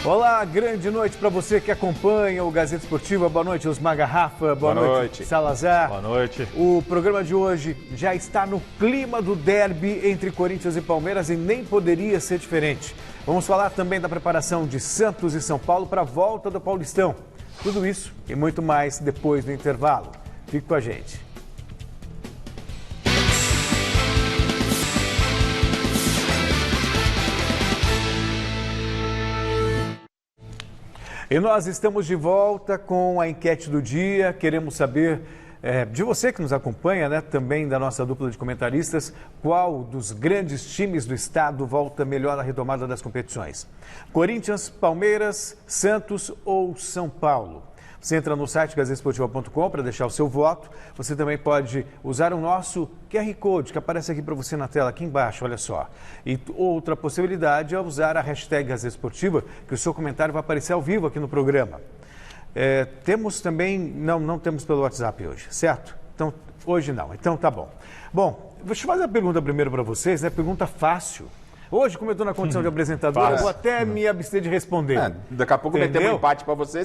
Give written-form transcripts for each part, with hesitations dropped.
Olá, grande noite para você que acompanha o Gazeta Esportiva. Boa noite, Osmar Garrafa. Boa noite, Salazar. Boa noite. O programa de hoje já está no clima do derby entre Corinthians e Palmeiras e nem poderia ser diferente. Vamos falar também da preparação de Santos e São Paulo para a volta do Paulistão. Tudo isso e muito mais depois do intervalo. Fique com a gente. E nós estamos de volta com a enquete do dia. Queremos saber de você que nos acompanha, né? Também da nossa dupla de comentaristas, qual dos grandes times do estado volta melhor à retomada das competições? Corinthians, Palmeiras, Santos ou São Paulo? Você entra no site gazetesportiva.com para deixar o seu voto. Você também pode usar o nosso QR Code, que aparece aqui para você na tela, aqui embaixo, olha só. E outra possibilidade é usar a hashtag Gazeta Esportiva, que o seu comentário vai aparecer ao vivo aqui no programa. Temos também, não temos pelo WhatsApp hoje, certo? Então, hoje não, então tá bom. Bom, deixa eu fazer uma pergunta primeiro para vocês, né? Pergunta fácil. Hoje, como eu estou na condição de apresentador, eu vou até me abster de responder. Daqui a pouco metemos um empate para você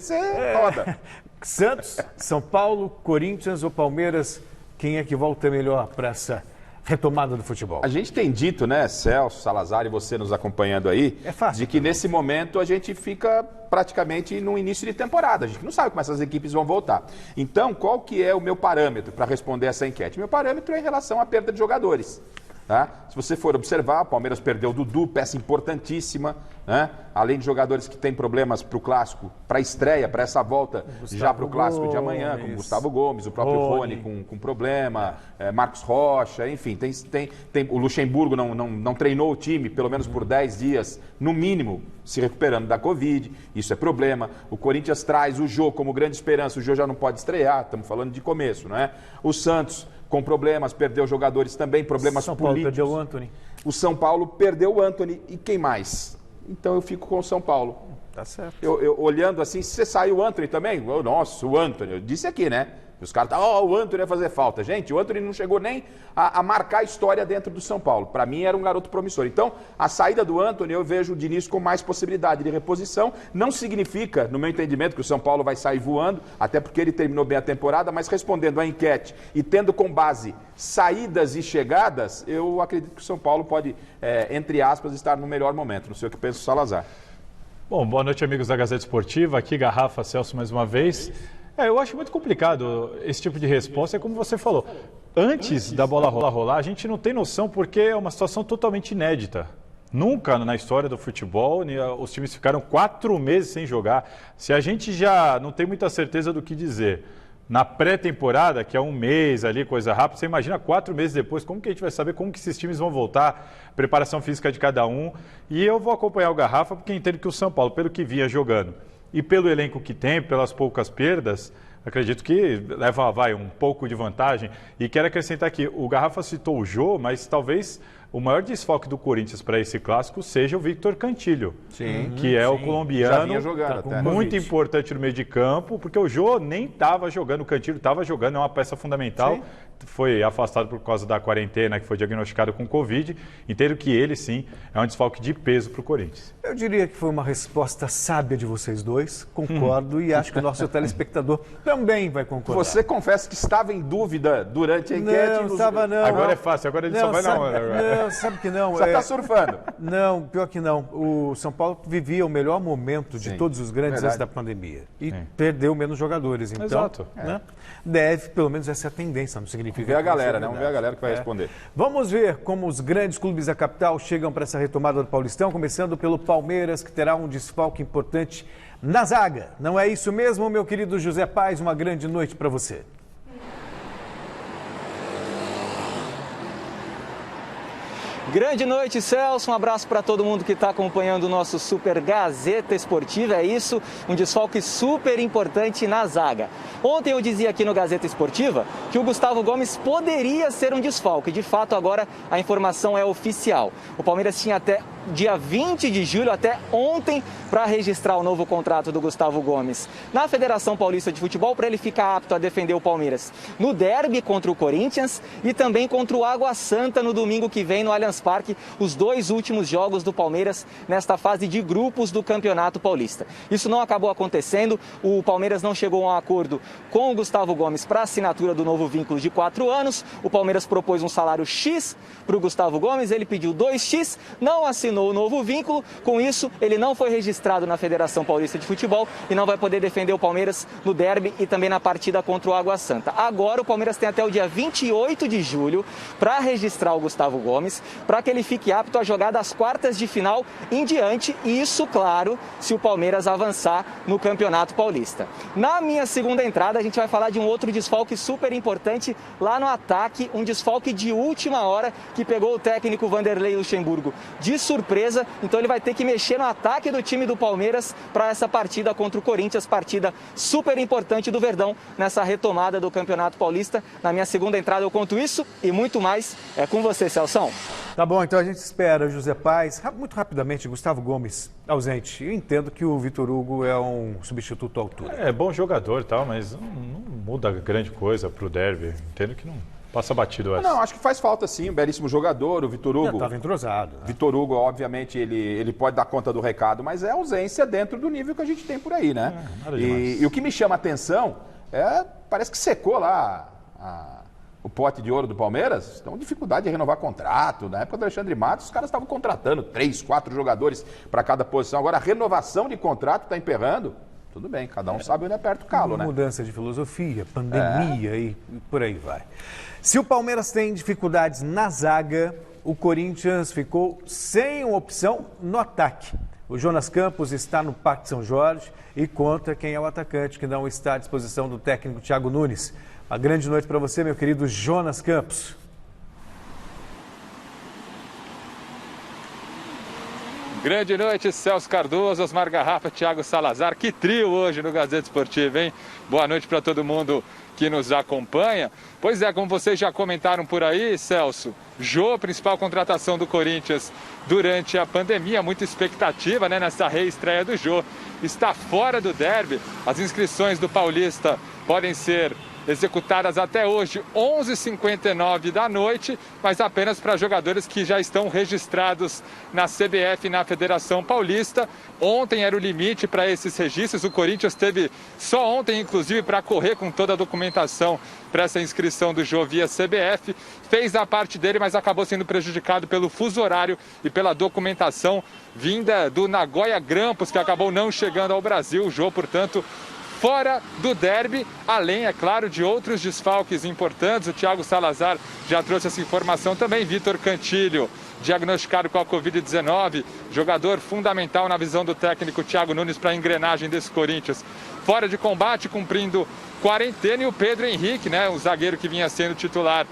roda. Santos, São Paulo, Corinthians ou Palmeiras, quem é que volta melhor para essa retomada do futebol? A gente tem dito, né, Celso, Salazar e você nos acompanhando aí, de que nesse momento a gente fica praticamente no início de temporada. A gente não sabe como essas equipes vão voltar. Então, qual que é o meu parâmetro para responder essa enquete? Meu parâmetro é em relação à perda de jogadores. Tá? Se você for observar, o Palmeiras perdeu o Dudu, peça importantíssima, né? Além de jogadores que têm problemas para o Clássico, para a estreia, para essa volta já para o Clássico de amanhã, como Gustavo Gomes, o próprio Rony com problema, Marcos Rocha, enfim, tem o Luxemburgo não treinou o time, pelo menos por 10 dias, no mínimo, se recuperando da Covid, isso é problema. O Corinthians traz o Jô como grande esperança, o Jô já não pode estrear, estamos falando de começo, não é? O Santos com problemas, perdeu jogadores também, problemas políticos. São Paulo perdeu o Antony. O São Paulo perdeu o Antony. E quem mais? Então eu fico com o São Paulo. Tá certo. Eu olhando assim, se você saiu o Antony também? Nossa, o Antony. Eu disse aqui, né? Os caras estavam, o Antony ia fazer falta. Gente, o Antony não chegou nem a marcar a história dentro do São Paulo. Para mim era um garoto promissor. Então, a saída do Antony, eu vejo o Diniz com mais possibilidade de reposição. Não significa, no meu entendimento, que o São Paulo vai sair voando, até porque ele terminou bem a temporada, mas respondendo à enquete e tendo com base saídas e chegadas, eu acredito que o São Paulo pode, entre aspas, estar no melhor momento. Não sei o que pensa o Salazar. Bom, boa noite, amigos da Gazeta Esportiva. Aqui, Garrafa, Celso, mais uma vez. Eu acho muito complicado esse tipo de resposta, é como você falou. Antes da bola rolar, a gente não tem noção porque é uma situação totalmente inédita. Nunca na história do futebol os times ficaram 4 meses sem jogar. Se a gente já não tem muita certeza do que dizer na pré-temporada, que é 1 mês ali, coisa rápida, você imagina 4 meses depois, como que a gente vai saber como que esses times vão voltar, preparação física de cada um. E eu vou acompanhar o Garrafa porque entendo que o São Paulo, pelo que vinha jogando, e pelo elenco que tem, pelas poucas perdas, acredito que leva um pouco de vantagem. E quero acrescentar aqui, o Garrafa citou o Jô, mas talvez o maior desfoque do Corinthians para esse clássico seja o Victor Cantillo, que é o colombiano, muito importante no meio de campo, porque o Jô nem estava jogando, o Cantillo estava jogando, é uma peça fundamental. Sim. Foi afastado por causa da quarentena, que foi diagnosticado com Covid. Entendo que ele, sim, é um desfalque de peso para o Corinthians. Eu diria que foi uma resposta sábia de vocês dois, concordo, e acho que o nosso telespectador também vai concordar. Você confessa que estava em dúvida durante a enquete? Não, estava não. Agora é fácil, agora ele só vai na hora. Agora. Não, sabe que não. Você está surfando? Não, pior que não. O São Paulo vivia o melhor momento de todos os grandes antes da pandemia. E perdeu menos jogadores. Então, exato. Né? Deve, pelo menos, essa é a tendência, não significa... Vamos ver a galera, né? Vamos ver a galera que vai responder. Vamos ver como os grandes clubes da capital chegam para essa retomada do Paulistão, começando pelo Palmeiras, que terá um desfalque importante na zaga. Não é isso mesmo, meu querido José Paz? Uma grande noite para você. Grande noite, Celso. Um abraço para todo mundo que está acompanhando o nosso Super Gazeta Esportiva. É isso, um desfalque super importante na zaga. Ontem eu dizia aqui no Gazeta Esportiva que o Gustavo Gomes poderia ser um desfalque. De fato, agora a informação é oficial. O Palmeiras tinha até dia 20 de julho, até ontem, para registrar o novo contrato do Gustavo Gomes na Federação Paulista de Futebol, para ele ficar apto a defender o Palmeiras no derby contra o Corinthians e também contra o Água Santa no domingo que vem no Allianz Parque, os 2 últimos jogos do Palmeiras nesta fase de grupos do Campeonato Paulista. Isso não acabou acontecendo, o Palmeiras não chegou a um acordo com o Gustavo Gomes para a assinatura do novo vínculo de 4 anos, o Palmeiras propôs um salário X para o Gustavo Gomes, ele pediu 2x, não assinou o novo vínculo, com isso ele não foi registrado na Federação Paulista de Futebol e não vai poder defender o Palmeiras no derby e também na partida contra o Água Santa. Agora o Palmeiras tem até o dia 28 de julho para registrar o Gustavo Gomes, para que ele fique apto a jogar das quartas de final em diante, e isso, claro, se o Palmeiras avançar no Campeonato Paulista. Na minha segunda entrada, a gente vai falar de um outro desfalque super importante lá no ataque, um desfalque de última hora que pegou o técnico Vanderlei Luxemburgo de surpresa, então ele vai ter que mexer no ataque do time do Palmeiras para essa partida contra o Corinthians, partida super importante do Verdão nessa retomada do Campeonato Paulista. Na minha segunda entrada eu conto isso e muito mais. É com você, Celção. Tá bom, então a gente espera José Paes. Muito rapidamente, Gustavo Gomes ausente. Eu entendo que o Vitor Hugo é um substituto à altura. É bom jogador e tal, mas não muda grande coisa pro derby. Entendo que não passa batido essa. Não, acho que faz falta sim, um belíssimo jogador, o Vitor Hugo. Estava entrosado. Né? Vitor Hugo, obviamente, ele pode dar conta do recado, mas é ausência dentro do nível que a gente tem por aí, né? E o que me chama a atenção parece que secou lá o pote de ouro do Palmeiras, estão com dificuldade de renovar contrato. Na época do Alexandre Matos, os caras estavam contratando 3, 4 jogadores para cada posição. Agora a renovação de contrato está emperrando. Tudo bem, cada um sabe onde aperta o calo, né? Mudança de filosofia, pandemia e por aí vai. Se o Palmeiras tem dificuldades na zaga, o Corinthians ficou sem uma opção no ataque. O Jonas Campos está no Parque São Jorge e conta quem é o atacante que não está à disposição do técnico Thiago Nunes. Uma grande noite para você, meu querido Jonas Campos. Grande noite, Celso Cardoso, Osmar Garrafa, Thiago Salazar. Que trio hoje no Gazeta Esportiva, hein? Boa noite para todo mundo que nos acompanha. Pois é, como vocês já comentaram por aí, Celso, Jô, principal contratação do Corinthians durante a pandemia, muita expectativa, né, nessa reestreia do Jô. Está fora do derby, as inscrições do Paulista podem ser executadas até hoje, 11h59 da noite, mas apenas para jogadores que já estão registrados na CBF e na Federação Paulista. Ontem era o limite para esses registros, o Corinthians teve só ontem, inclusive, para correr com toda a documentação para essa inscrição do Jô via CBF. Fez a parte dele, mas acabou sendo prejudicado pelo fuso horário e pela documentação vinda do Nagoya Grampus, que acabou não chegando ao Brasil. O Jô, portanto, fora do derby, além, é claro, de outros desfalques importantes. O Thiago Salazar já trouxe essa informação também. Vitor Cantilho, diagnosticado com a Covid-19, jogador fundamental na visão do técnico Thiago Nunes para a engrenagem desse Corinthians. Fora de combate, cumprindo quarentena, e o Pedro Henrique, né, o zagueiro que vinha sendo titular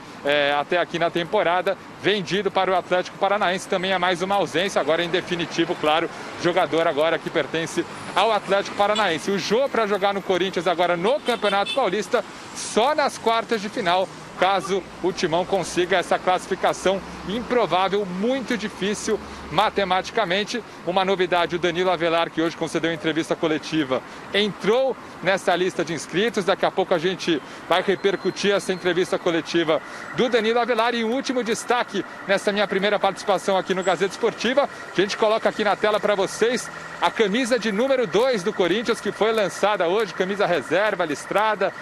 até aqui na temporada, vendido para o Atlético Paranaense. Também é mais uma ausência, agora em definitivo, claro, jogador agora que pertence ao Atlético Paranaense. O Jô para jogar no Corinthians agora no Campeonato Paulista, só nas quartas de final, caso o Timão consiga essa classificação improvável, muito difícil matematicamente. Uma novidade, o Danilo Avelar, que hoje concedeu entrevista coletiva, entrou nessa lista de inscritos. Daqui a pouco a gente vai repercutir essa entrevista coletiva do Danilo Avelar. E um último destaque nessa minha primeira participação aqui no Gazeta Esportiva, a gente coloca aqui na tela para vocês a camisa de número 2 do Corinthians, que foi lançada hoje, camisa reserva, listrada,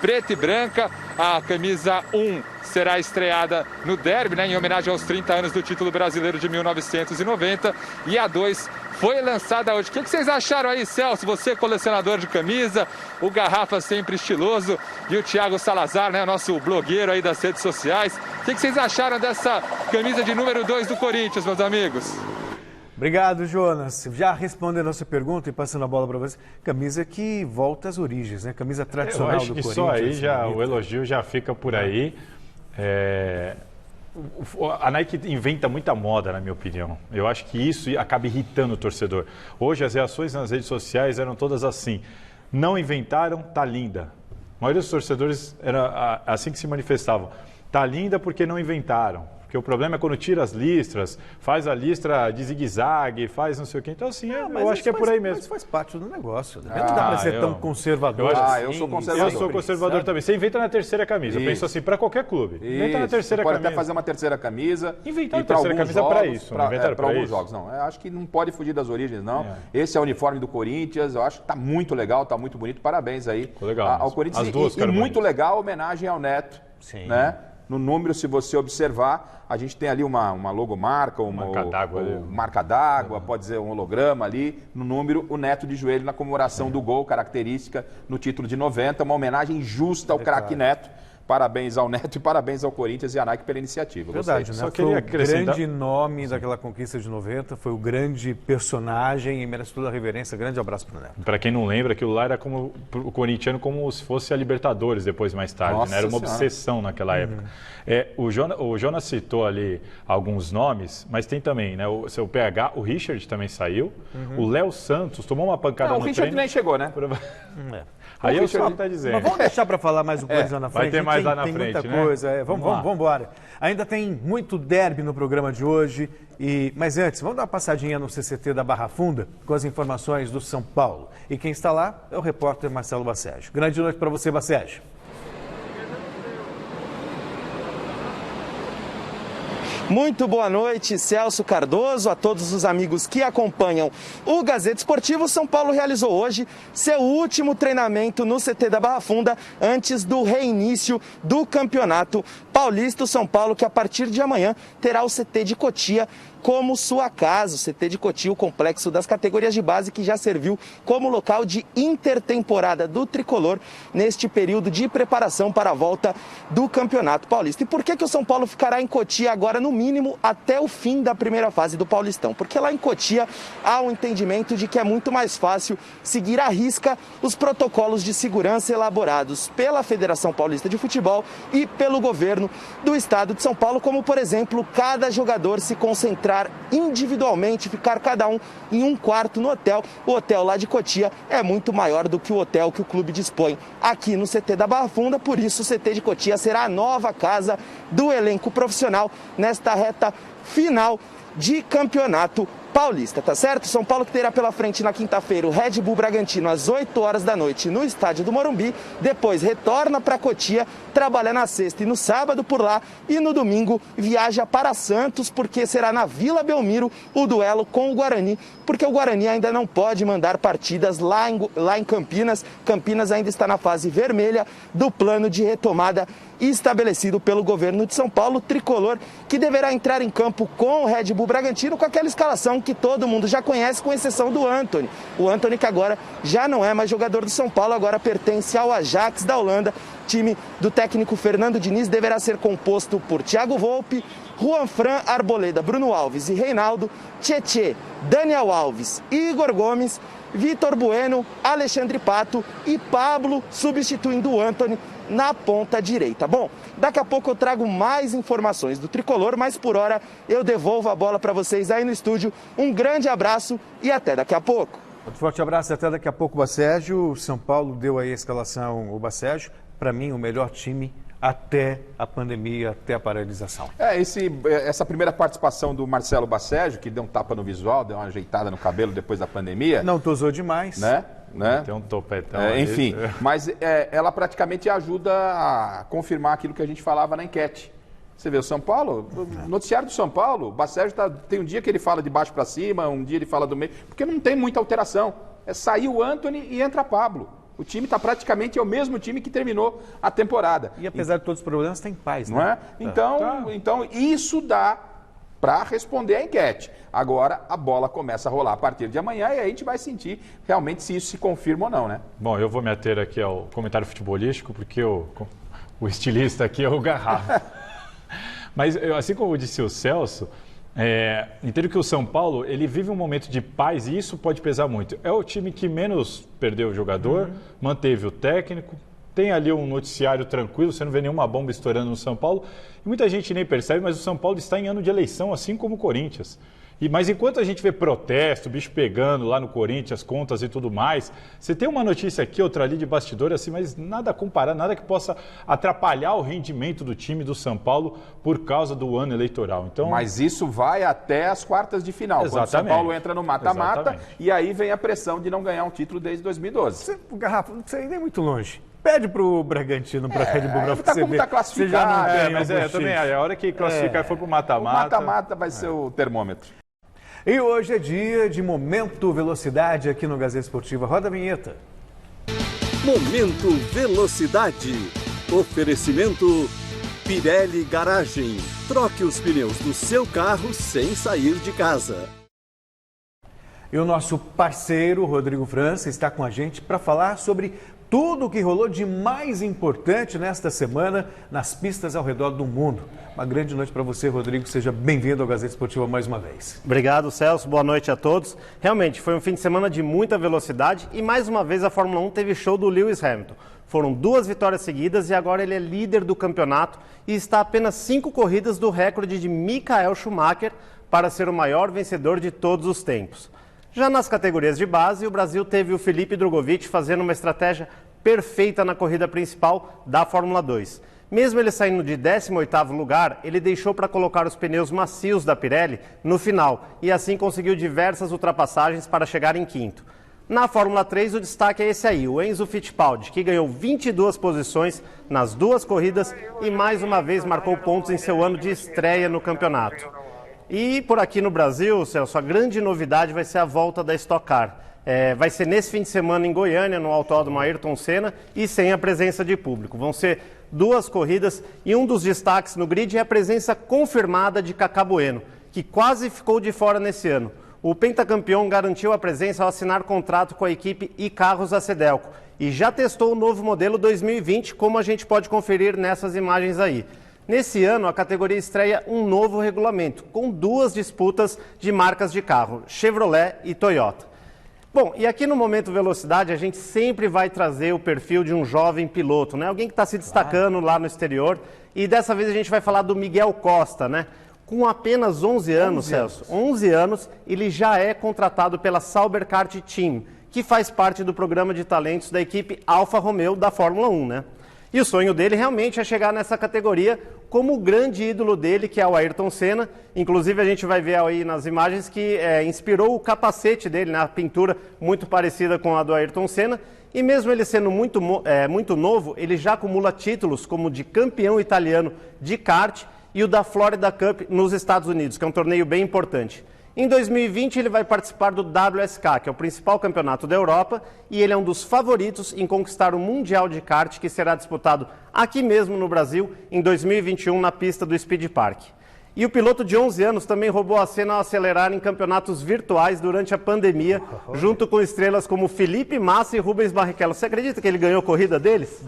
preta e branca. A camisa 1 será estreada no derby, né, em homenagem aos 30 anos do título brasileiro de 1990. E a 2 foi lançada hoje. O que vocês acharam aí, Celso? Você, colecionador de camisa, o Garrafa sempre estiloso e o Thiago Salazar, né, nosso blogueiro aí das redes sociais. O que vocês acharam dessa camisa de número 2 do Corinthians, meus amigos? Obrigado, Jonas. Já respondendo a sua pergunta e passando a bola para você, camisa que volta às origens, né? Camisa tradicional do Corinthians. Eu acho que só aí o elogio já fica por aí. A Nike inventa muita moda, na minha opinião. Eu acho que isso acaba irritando o torcedor. Hoje as reações nas redes sociais eram todas assim: não inventaram, tá linda. A maioria dos torcedores era assim que se manifestavam: tá linda porque não inventaram. Porque o problema é quando tira as listras, faz a listra de zigue-zague, faz não sei o quê. Então, assim, eu acho que é por aí mesmo. Mas faz parte do negócio. Não dá para ser tão conservador. Eu sou conservador. Eu sou conservador também. Você inventa na terceira camisa. Eu penso assim, para qualquer clube. Inventa na terceira camisa. Pode até fazer uma terceira camisa. Inventar uma terceira camisa para isso. Para alguns jogos. Não, eu acho que não pode fugir das origens, não. Esse é o uniforme do Corinthians. Eu acho que está muito legal, está muito bonito. Parabéns aí ao Corinthians. As duas, e muito legal a homenagem ao Neto. Sim. Né? No número, se você observar, a gente tem ali uma logomarca, marca d'água, pode dizer um holograma ali. No número, o Neto de joelho na comemoração do gol, característica no título de 90. Uma homenagem justa ao craque Neto. Parabéns ao Neto e parabéns ao Corinthians e à Nike pela iniciativa. Verdade, né? Foi o grande nome daquela conquista de 90, foi o grande personagem e merece toda a reverência. Grande abraço para o Neto. Para quem não lembra, aquilo lá era como o corintiano como se fosse a Libertadores depois, mais tarde. Né? Era uma obsessão naquela época. O Jonas citou ali alguns nomes, mas tem também, né? O seu PH, o Richard também saiu. O Léo Santos tomou uma pancada no treino. O Richard nem chegou, né? Aí eu só está dizendo. Mas vamos deixar para falar mais um coisa lá na frente. Vai ter mais lá na frente, muita né? coisa. Vamos embora. Ainda tem muito derby no programa de hoje. Mas antes, vamos dar uma passadinha no CCT da Barra Funda com as informações do São Paulo. E quem está lá é o repórter Marcelo Bassege. Grande noite para você, Bassege. Muito boa noite, Celso Cardoso, a todos os amigos que acompanham o Gazeta Esportivo. São Paulo realizou hoje seu último treinamento no CT da Barra Funda antes do reinício do Campeonato Paulista. O São Paulo, que a partir de amanhã terá o CT de Cotia como sua casa. O CT de Cotia, o complexo das categorias de base, que já serviu como local de intertemporada do tricolor neste período de preparação para a volta do Campeonato Paulista. E por que o São Paulo ficará em Cotia agora, no mínimo, até o fim da primeira fase do Paulistão? Porque lá em Cotia há um entendimento de que é muito mais fácil seguir à risca os protocolos de segurança elaborados pela Federação Paulista de Futebol e pelo governo do estado de São Paulo, como, por exemplo, cada jogador se concentrar individualmente, ficar cada um em um quarto no hotel. O hotel lá de Cotia é muito maior do que o hotel que o clube dispõe aqui no CT da Barra Funda, por isso o CT de Cotia será a nova casa do elenco profissional nesta reta final de Campeonato Paulista, tá certo? São Paulo que terá pela frente na quinta-feira o Red Bull Bragantino às 8 horas da noite no estádio do Morumbi, depois retorna para Cotia, trabalha na sexta e no sábado por lá e no domingo viaja para Santos, porque será na Vila Belmiro o duelo com o Guarani, porque o Guarani ainda não pode mandar partidas lá em Campinas. Campinas ainda está na fase vermelha do plano de retomada estabelecido pelo governo de São Paulo. Tricolor que deverá entrar em campo com o Red Bull Bragantino com aquela escalação que todo mundo já conhece, com exceção do Antony. O Antony, que agora já não é mais jogador do São Paulo, agora pertence ao Ajax da Holanda. Time do técnico Fernando Diniz deverá ser composto por Thiago Volpi, Juan Fran, Arboleda, Bruno Alves e Reinaldo, Tietê, Daniel Alves, Igor Gomes, Vitor Bueno, Alexandre Pato e Pablo substituindo o Antony na ponta direita. Bom, daqui a pouco eu trago mais informações do tricolor, mas por hora eu devolvo a bola para vocês aí no estúdio. Um grande abraço e até daqui a pouco. Um forte abraço e até daqui a pouco, Basségio. O São Paulo deu aí a escalação, o Basségio, para mim o melhor time até a pandemia, até a paralisação. Essa primeira participação do Marcelo Basségio, que deu um tapa no visual, deu uma ajeitada no cabelo depois da pandemia. Não tosou demais. Né? Tem um topetão. Enfim, mas ela praticamente ajuda a confirmar aquilo que a gente falava na enquete. Você vê o São Paulo, o noticiário do São Paulo, o Basségio tem um dia que ele fala de baixo para cima, um dia ele fala do meio, porque não tem muita alteração. Sair o Antony e entra Pablo. O time está praticamente o mesmo time que terminou a temporada. E apesar de todos os problemas, tem paz, né? Não é? Então isso dá para responder a enquete. Agora a bola começa a rolar a partir de amanhã e aí a gente vai sentir realmente se isso se confirma ou não, né? Bom, eu vou me ater aqui ao comentário futebolístico, porque o estilista aqui é o Garrafa. Mas assim como disse o Celso, entendo que o São Paulo ele vive um momento de paz e isso pode pesar muito. É o time que menos perdeu o jogador, manteve o técnico, tem ali um noticiário tranquilo, você não vê nenhuma bomba estourando no São Paulo. E muita gente nem percebe, mas o São Paulo está em ano de eleição, assim como o Corinthians. Mas enquanto a gente vê protesto, bicho pegando lá no Corinthians, contas e tudo mais, você tem uma notícia aqui, outra ali de bastidor, assim, mas nada a comparar, nada que possa atrapalhar o rendimento do time do São Paulo por causa do ano eleitoral. Então, mas isso vai até as quartas de final, quando o São Paulo entra no mata-mata, e aí vem a pressão de não ganhar um título desde 2012. Garrafa, não precisa ir nem muito longe. Pede pro Bragantino, pra Red Bull, pra tá como tá classificado. Você já não ganha mas também, a hora que classificar for pro mata-mata. O mata-mata vai ser o termômetro. E hoje é dia de Momento Velocidade aqui no Gazeta Esportiva. Roda a vinheta. Momento Velocidade. Oferecimento Pirelli Garagem. Troque os pneus do seu carro sem sair de casa. E o nosso parceiro, Rodrigo França, está com a gente para falar sobre tudo o que rolou de mais importante nesta semana nas pistas ao redor do mundo. Uma grande noite para você, Rodrigo. Seja bem-vindo ao Gazeta Esportiva mais uma vez. Obrigado, Celso. Boa noite a todos. Realmente, foi um fim de semana de muita velocidade e mais uma vez a Fórmula 1 teve show do Lewis Hamilton. Foram 2 vitórias seguidas e agora ele é líder do campeonato e está a apenas 5 corridas do recorde de Michael Schumacher para ser o maior vencedor de todos os tempos. Já nas categorias de base, o Brasil teve o Felipe Drogovic fazendo uma estratégia perfeita na corrida principal da Fórmula 2. Mesmo ele saindo de 18º lugar, ele deixou para colocar os pneus macios da Pirelli no final e assim conseguiu diversas ultrapassagens para chegar em 5º. Na Fórmula 3, o destaque é esse aí, o Enzo Fittipaldi, que ganhou 22 posições nas 2 corridas e mais uma vez marcou pontos em seu ano de estreia no campeonato. E por aqui no Brasil, Celso, a grande novidade vai ser a volta da Stock Car. Vai ser nesse fim de semana em Goiânia, no Autódromo Ayrton Senna, e sem a presença de público. Vão ser 2 corridas e um dos destaques no grid é a presença confirmada de Cacá Bueno, que quase ficou de fora nesse ano. O pentacampeão garantiu a presença ao assinar contrato com a equipe e-Carros da Cedelco e já testou o novo modelo 2020, como a gente pode conferir nessas imagens aí. Nesse ano, a categoria estreia um novo regulamento, com 2 disputas de marcas de carro, Chevrolet e Toyota. Bom, e aqui no Momento Velocidade, a gente sempre vai trazer o perfil de um jovem piloto, né? Alguém que está se destacando lá no exterior. E dessa vez a gente vai falar do Miguel Costa, né? Com apenas 11 anos, Celso, 11 anos, ele já é contratado pela Sauber Kart Team, que faz parte do programa de talentos da equipe Alfa Romeo da Fórmula 1, né? E o sonho dele realmente é chegar nessa categoria como o grande ídolo dele, que é o Ayrton Senna. Inclusive a gente vai ver aí nas imagens que inspirou o capacete dele, né? A pintura muito parecida com a do Ayrton Senna. E mesmo ele sendo muito novo, ele já acumula títulos como de campeão italiano de kart e o da Florida Cup nos Estados Unidos, que é um torneio bem importante. Em 2020, ele vai participar do WSK, que é o principal campeonato da Europa, e ele é um dos favoritos em conquistar o Mundial de Kart, que será disputado aqui mesmo no Brasil, em 2021, na pista do Speed Park. E o piloto de 11 anos também roubou a cena ao acelerar em campeonatos virtuais durante a pandemia, junto com estrelas como Felipe Massa e Rubens Barrichello. Você acredita que ele ganhou a corrida deles?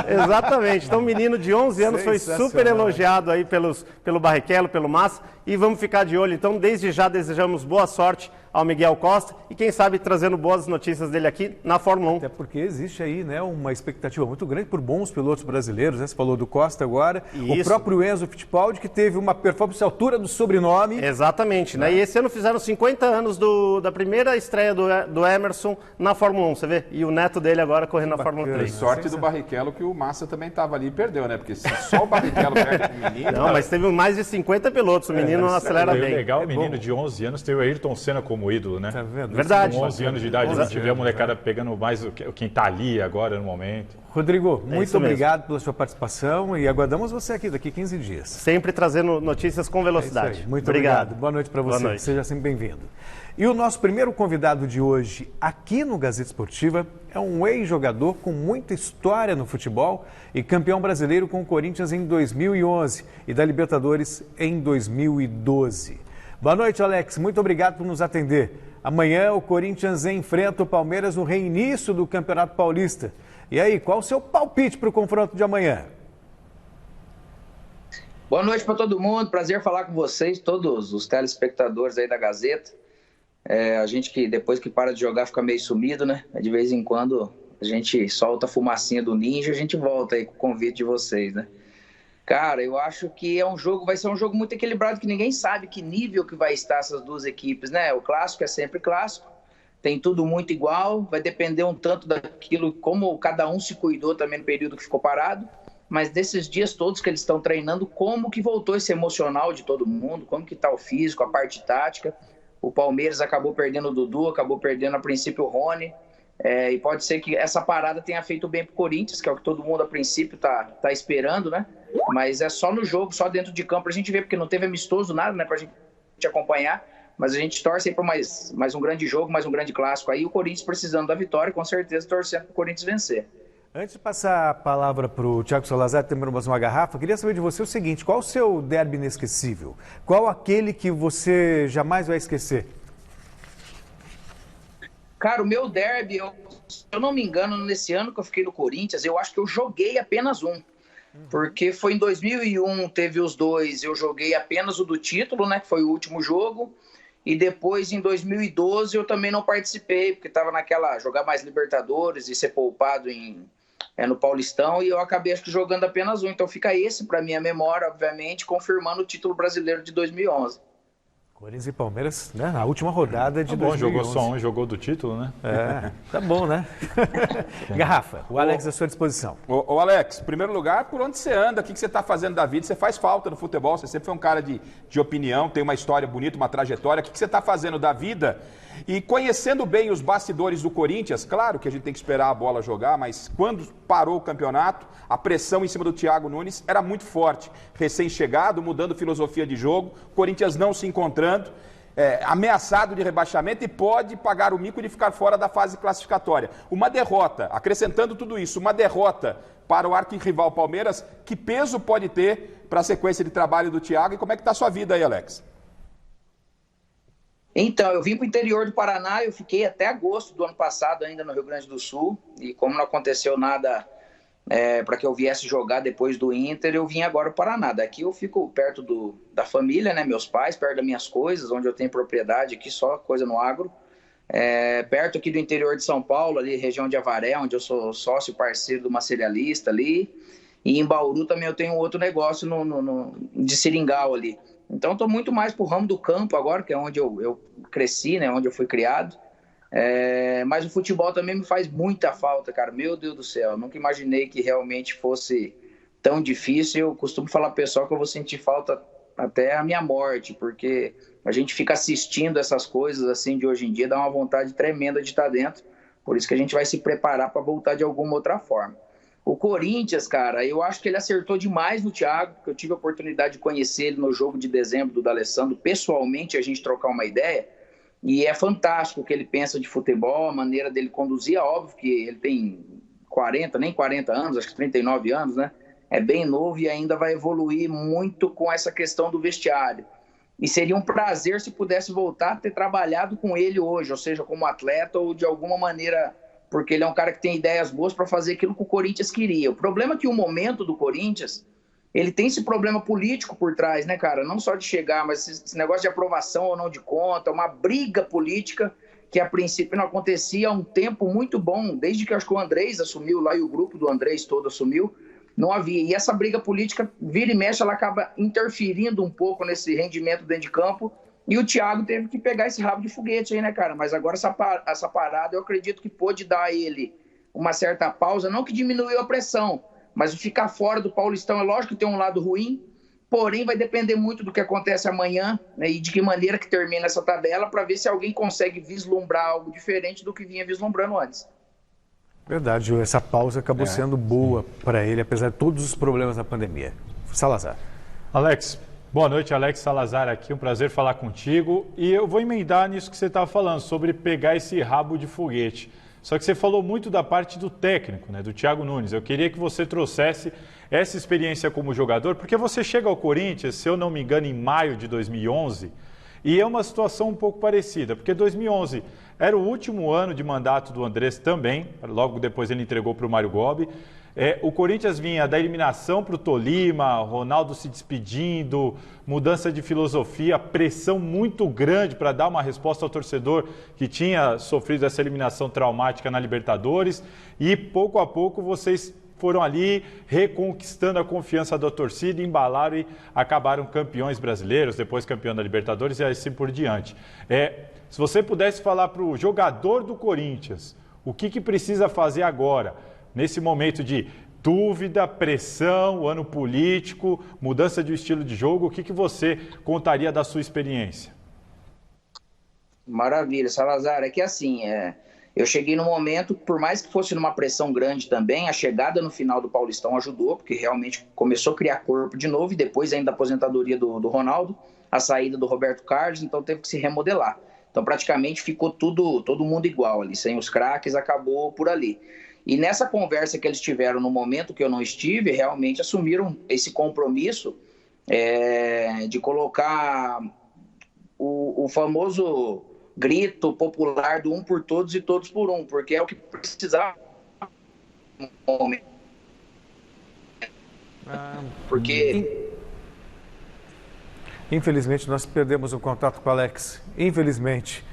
Exatamente. Então o menino de 11 anos foi super elogiado aí pelo Barrichello, pelo Massa, e vamos ficar de olho. Então, desde já desejamos boa sorte ao Miguel Costa e quem sabe trazendo boas notícias dele aqui na Fórmula 1. Até porque existe aí, né, uma expectativa muito grande por bons pilotos brasileiros, né? Você falou do Costa agora, o próprio Enzo Fittipaldi, que teve uma performance à altura do sobrenome. Exatamente, né? E esse ano fizeram 50 anos da primeira estreia do Emerson na Fórmula 1, você vê? E o neto dele agora correndo na Fórmula 3. Sorte do Barrichello que o Massa também estava ali e perdeu, né? Porque se só o Barrichello perde com o menino... Não, mas teve mais de 50 pilotos, o menino não acelera bem. Legal, o menino de 11 anos tem o Ayrton Senna como ídolo, né? Tá vendo? Verdade. Com 11 anos de idade, a gente vê a molecada pegando mais quem está ali agora no momento. Rodrigo, muito obrigado pela sua participação e aguardamos você aqui daqui 15 dias. Sempre trazendo notícias com velocidade. Muito obrigado. Boa noite para você. Boa noite. Seja sempre bem-vindo. E o nosso primeiro convidado de hoje aqui no Gazeta Esportiva é um ex-jogador com muita história no futebol e campeão brasileiro com o Corinthians em 2011 e da Libertadores em 2012. Boa noite, Alex. Muito obrigado por nos atender. Amanhã o Corinthians enfrenta o Palmeiras no reinício do Campeonato Paulista. E aí, qual o seu palpite para o confronto de amanhã? Boa noite para todo mundo. Prazer falar com vocês, todos os telespectadores aí da Gazeta. A gente que depois que para de jogar fica meio sumido, né? De vez em quando a gente solta a fumacinha do ninja e a gente volta aí com o convite de vocês, né? Cara, eu acho que vai ser um jogo muito equilibrado, que ninguém sabe que nível que vai estar essas duas equipes, né? O clássico é sempre clássico, tem tudo muito igual, vai depender um tanto daquilo, como cada um se cuidou também no período que ficou parado, mas desses dias todos que eles estão treinando, como que voltou esse emocional de todo mundo, como que tá o físico, a parte tática. O Palmeiras acabou perdendo o Dudu, acabou perdendo a princípio o Rony, e pode ser que essa parada tenha feito bem pro Corinthians, que é o que todo mundo a princípio tá esperando, né? Mas é só no jogo, só dentro de campo a gente vê, porque não teve amistoso, nada, né, pra gente acompanhar, mas a gente torce aí por mais um grande jogo, mais um grande clássico aí, o Corinthians precisando da vitória, com certeza torcendo pro Corinthians vencer. Antes de passar a palavra para o Thiago Salazar, terminando mais uma garrafa, queria saber de você o seguinte: qual o seu derby inesquecível? Qual aquele que você jamais vai esquecer? Cara, o meu derby, se eu não me engano, nesse ano que eu fiquei no Corinthians, eu acho que eu joguei apenas um. Porque foi em 2001, teve os dois, eu joguei apenas o do título, né, que foi o último jogo. E depois, em 2012, eu também não participei, porque estava naquela, jogar mais Libertadores e ser poupado no Paulistão, e eu acabei, acho que, jogando apenas um. Então fica esse, para minha memória, obviamente, confirmando o título brasileiro de 2011. Corinthians e Palmeiras, né? Na última rodada de 2011. Jogou só um, jogou do título, né? Tá bom, né? Garrafa, o Alex à sua disposição. Ô Alex, em primeiro lugar, por onde você anda, o que você está fazendo da vida? Você faz falta no futebol, você sempre foi um cara de opinião, tem uma história bonita, uma trajetória. O que você está fazendo da vida? E conhecendo bem os bastidores do Corinthians, claro que a gente tem que esperar a bola jogar, mas quando parou o campeonato, a pressão em cima do Thiago Nunes era muito forte. Recém-chegado, mudando filosofia de jogo, Corinthians não se encontrando, ameaçado de rebaixamento e pode pagar o mico de ficar fora da fase classificatória. Uma derrota, acrescentando tudo isso, uma derrota para o arquirrival Palmeiras, que peso pode ter para a sequência de trabalho do Thiago e como é que está a sua vida aí, Alex? Então, eu vim para o interior do Paraná, eu fiquei até agosto do ano passado ainda no Rio Grande do Sul, e como não aconteceu nada para que eu viesse jogar depois do Inter, eu vim agora para o Paraná. Daqui eu fico perto da família, né, meus pais, perto das minhas coisas, onde eu tenho propriedade aqui, só coisa no agro. Perto aqui do interior de São Paulo, ali região de Avaré, onde eu sou sócio parceiro de uma cerealista ali, e em Bauru também eu tenho outro negócio de seringal ali. Então, estou muito mais para o ramo do campo agora, que é onde eu cresci, né? Onde eu fui criado. Mas o futebol também me faz muita falta, cara. Meu Deus do céu, eu nunca imaginei que realmente fosse tão difícil. Eu costumo falar pro pessoal que eu vou sentir falta até a minha morte, porque a gente fica assistindo essas coisas assim de hoje em dia, dá uma vontade tremenda de estar dentro. Por isso que a gente vai se preparar para voltar de alguma outra forma. O Corinthians, cara, eu acho que ele acertou demais no Thiago, porque eu tive a oportunidade de conhecer ele no jogo de dezembro do D'Alessandro, pessoalmente, a gente trocar uma ideia, e é fantástico o que ele pensa de futebol, a maneira dele conduzir, é óbvio que ele tem 40 anos, acho que 39 anos, né? É bem novo e ainda vai evoluir muito com essa questão do vestiário. E seria um prazer se pudesse voltar a ter trabalhado com ele hoje, ou seja, como atleta ou de alguma maneira, porque ele é um cara que tem ideias boas para fazer aquilo que o Corinthians queria. O problema é que o momento do Corinthians, ele tem esse problema político por trás, né, cara? Não só de chegar, mas esse negócio de aprovação ou não de conta, uma briga política que a princípio não acontecia há um tempo muito bom, desde que acho que o Andrés assumiu lá e o grupo do Andrés todo assumiu, não havia. E essa briga política, vira e mexe, ela acaba interferindo um pouco nesse rendimento dentro de campo. E o Thiago teve que pegar esse rabo de foguete aí, né, cara? Mas agora essa parada eu acredito que pôde dar a ele uma certa pausa, não que diminuiu a pressão, mas ficar fora do Paulistão é lógico que tem um lado ruim, porém vai depender muito do que acontece amanhã, né, e de que maneira que termina essa tabela para ver se alguém consegue vislumbrar algo diferente do que vinha vislumbrando antes. Verdade, essa pausa acabou sendo boa para ele, apesar de todos os problemas da pandemia. Salazar. Alex, boa noite, Alex Salazar aqui, um prazer falar contigo. E eu vou emendar nisso que você estava falando, sobre pegar esse rabo de foguete. Só que você falou muito da parte do técnico, né, do Thiago Nunes. Eu queria que você trouxesse essa experiência como jogador, porque você chega ao Corinthians, se eu não me engano, em maio de 2011, e é uma situação um pouco parecida, porque 2011 era o último ano de mandato do Andrés também, logo depois ele entregou para o Mário Gobi. O Corinthians vinha da eliminação para o Tolima, Ronaldo se despedindo, mudança de filosofia, pressão muito grande para dar uma resposta ao torcedor que tinha sofrido essa eliminação traumática na Libertadores, e pouco a pouco vocês foram ali reconquistando a confiança da torcida, embalaram e acabaram campeões brasileiros, depois campeão da Libertadores e assim por diante. Se você pudesse falar para o jogador do Corinthians, o que precisa fazer agora, nesse momento de dúvida, pressão, ano político, mudança de estilo de jogo, o que você contaria da sua experiência? Maravilha, Salazar. É que assim, eu cheguei no momento, por mais que fosse numa pressão grande também, a chegada no final do Paulistão ajudou, porque realmente começou a criar corpo de novo, e depois ainda da aposentadoria do Ronaldo, a saída do Roberto Carlos, então teve que se remodelar. Então praticamente ficou todo mundo igual ali, sem os craques, acabou por ali. E nessa conversa que eles tiveram no momento que eu não estive, realmente assumiram esse compromisso de colocar o famoso grito popular do um por todos e todos por um, porque é o que precisava no momento. Porque... Infelizmente, nós perdemos o contato com o Alex. Infelizmente.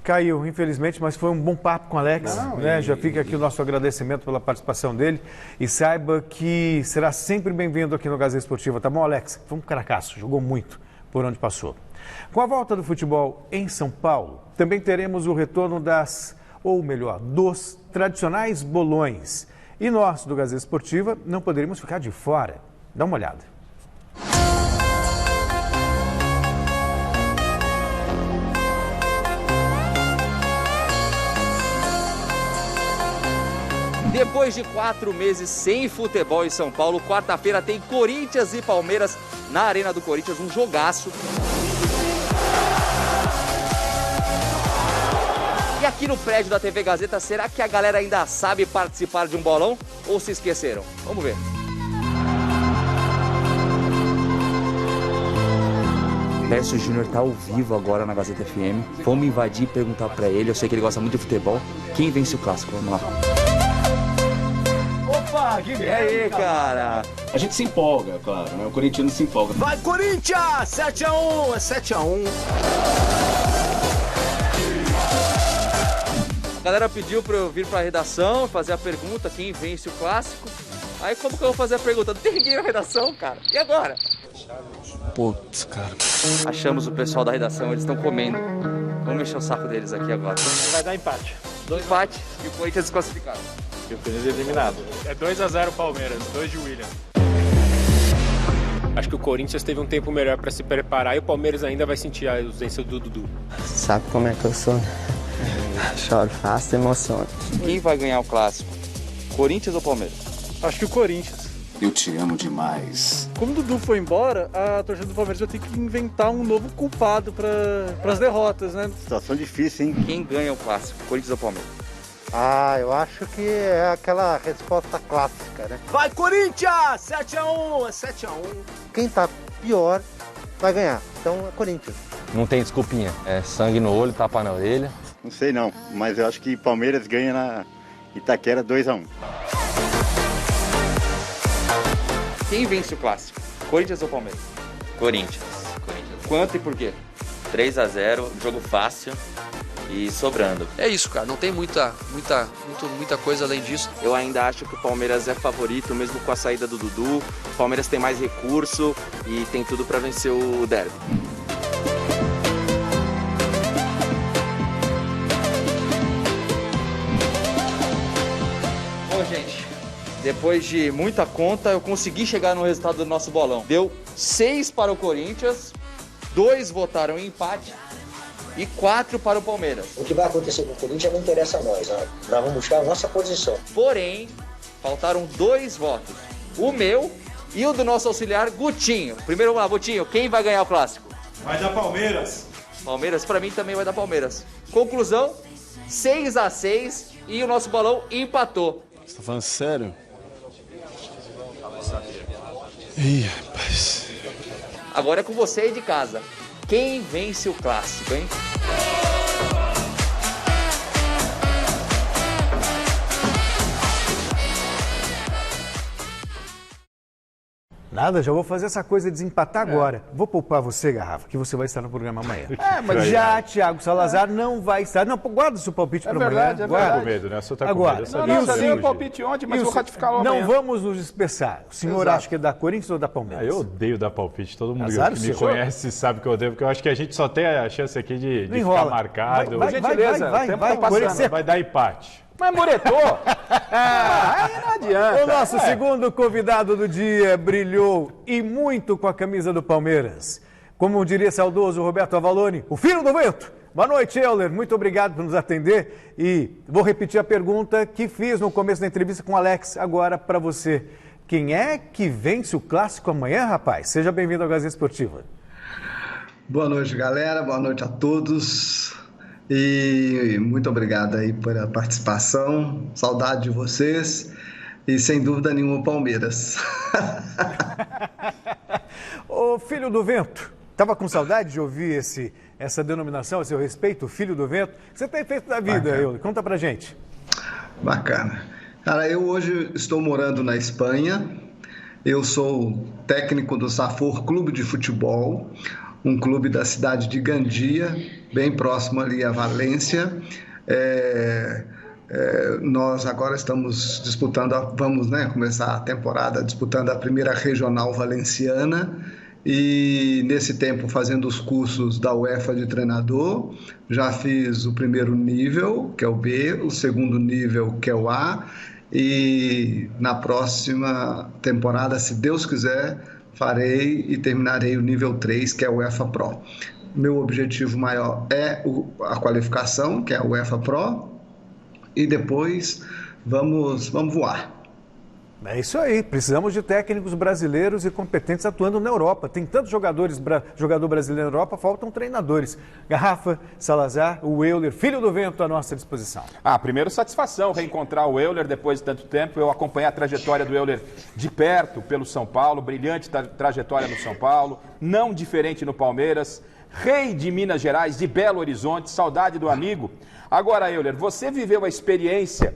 Caiu, infelizmente, mas foi um bom papo com o Alex. Já fica aqui o nosso agradecimento pela participação dele. E saiba que será sempre bem-vindo aqui no Gazeta Esportiva, tá bom, Alex? Foi um cracaço, jogou muito por onde passou. Com a volta do futebol em São Paulo, também teremos o retorno dos tradicionais bolões. E nós, do Gazeta Esportiva, não poderíamos ficar de fora. Dá uma olhada. Depois de 4 meses sem futebol em São Paulo, quarta-feira tem Corinthians e Palmeiras na Arena do Corinthians, um jogaço. E aqui no prédio da TV Gazeta, será que a galera ainda sabe participar de um bolão ou se esqueceram? Vamos ver. Pércio Júnior tá ao vivo agora na Gazeta FM. Vamos invadir e perguntar pra ele, eu sei que ele gosta muito de futebol. Quem vence o clássico? Vamos lá. Opa, e aí, cara? A gente se empolga, claro, né? O corintiano se empolga. Vai, Corinthians! 7-1, é 7-1. A galera pediu pra eu vir pra redação, fazer a pergunta, quem vence o clássico. Aí como que eu vou fazer a pergunta? Não tem ninguém na redação, cara. E agora? Putz, cara. Achamos o pessoal da redação, eles estão comendo. Vamos encher o saco deles aqui agora. Vai dar empate. Empate e o Corinthians desclassificado. E o Corinthians eliminado. É 2-0 Palmeiras, 2 de William. Acho que o Corinthians teve um tempo melhor para se preparar e o Palmeiras ainda vai sentir a ausência do Dudu. Sabe como é que eu sou? Choro fácil, emociono. Quem vai ganhar o clássico? Corinthians ou Palmeiras? Acho que o Corinthians. Eu te amo demais. Como o Dudu foi embora, a torcida do Palmeiras vai ter que inventar um novo culpado para as derrotas, né? Situação difícil, hein? Quem ganha o clássico? Corinthians ou Palmeiras? Eu acho que é aquela resposta clássica, né? Vai, Corinthians! 7-1, é 7-1. Quem tá pior vai ganhar. Então é Corinthians. Não tem desculpinha. É sangue no olho, tapa na orelha. Não sei não, mas eu acho que Palmeiras ganha na Itaquera 2-1. Quem vence o clássico? Corinthians ou Palmeiras? Corinthians. Quanto e por quê? 3-0, jogo fácil e sobrando. É isso, cara. Não tem muita coisa além disso. Eu ainda acho que o Palmeiras é favorito, mesmo com a saída do Dudu. O Palmeiras tem mais recurso e tem tudo para vencer o derby. Bom, gente, depois de muita conta, eu consegui chegar no resultado do nosso bolão. Deu 6 para o Corinthians, 2 votaram em empate e 4 para o Palmeiras. O que vai acontecer com o Corinthians não interessa a nós, né? Nós vamos buscar a nossa posição. Porém, faltaram 2 votos. O meu e o do nosso auxiliar, Gutinho. Primeiro, vamos lá, Gutinho, quem vai ganhar o clássico? Vai dar Palmeiras. Palmeiras, pra mim também vai dar Palmeiras. Conclusão, 6-6 e o nosso bolão empatou. Você tá falando sério? Ih, rapaz. Agora é com você aí de casa. Quem vence o clássico, hein? Nada, já vou fazer essa coisa de desempatar agora. Vou poupar você, Garrafa, que você vai estar no programa amanhã. Mas já Thiago Salazar não vai estar. Não, guarda o seu palpite para amanhã. É verdade. Com medo, né? Só tá agora, com medo. Não, eu dei o palpite ontem, mas vou ratificar amanhã. Não vamos nos dispersar. O senhor acha que é da Corinthians ou da Palmeiras? Eu odeio dar palpite. Todo mundo Azar, que me conhece sabe que eu odeio, porque eu acho que a gente só tem a chance aqui de ficar marcado. Vai, Vai dar empate. Mas muretou? Aí não adianta. O nosso segundo convidado do dia brilhou e muito com a camisa do Palmeiras. Como diria saudoso Roberto Avalone, o filho do vento. Boa noite, Euler. Muito obrigado por nos atender. E vou repetir a pergunta que fiz no começo da entrevista com o Alex, agora para você. Quem é que vence o clássico amanhã, rapaz? Seja bem-vindo ao Gazeta Esportiva. Boa noite, galera. Boa noite a todos. E muito obrigado aí pela participação, saudade de vocês e sem dúvida nenhuma Palmeiras. Ô filho do vento, estava com saudade de ouvir essa denominação a seu respeito, filho do vento. O que você tem feito da vida, Euler? Conta pra gente. Bacana. Cara, eu hoje estou morando na Espanha, eu sou técnico do Safor Clube de Futebol, um clube da cidade de Gandia, bem próximo ali a Valência. Nós agora estamos disputando, vamos começar a temporada disputando a primeira regional valenciana e nesse tempo fazendo os cursos da UEFA de treinador. Já fiz o primeiro nível, que é o B, o segundo nível, que é o A, e na próxima temporada, se Deus quiser, farei e terminarei o nível 3, que é o UEFA Pro. Meu objetivo maior é a qualificação, que é a UEFA Pro, e depois vamos voar. É isso aí, precisamos de técnicos brasileiros e competentes atuando na Europa. Tem tantos jogador brasileiro na Europa, faltam treinadores. Garrafa, Salazar, o Euler, filho do vento à nossa disposição. Primeiro satisfação reencontrar o Euler depois de tanto tempo. Eu acompanhei a trajetória do Euler de perto pelo São Paulo, brilhante trajetória no São Paulo, não diferente no Palmeiras, rei de Minas Gerais, de Belo Horizonte, saudade do amigo. Agora, Euler, você viveu a experiência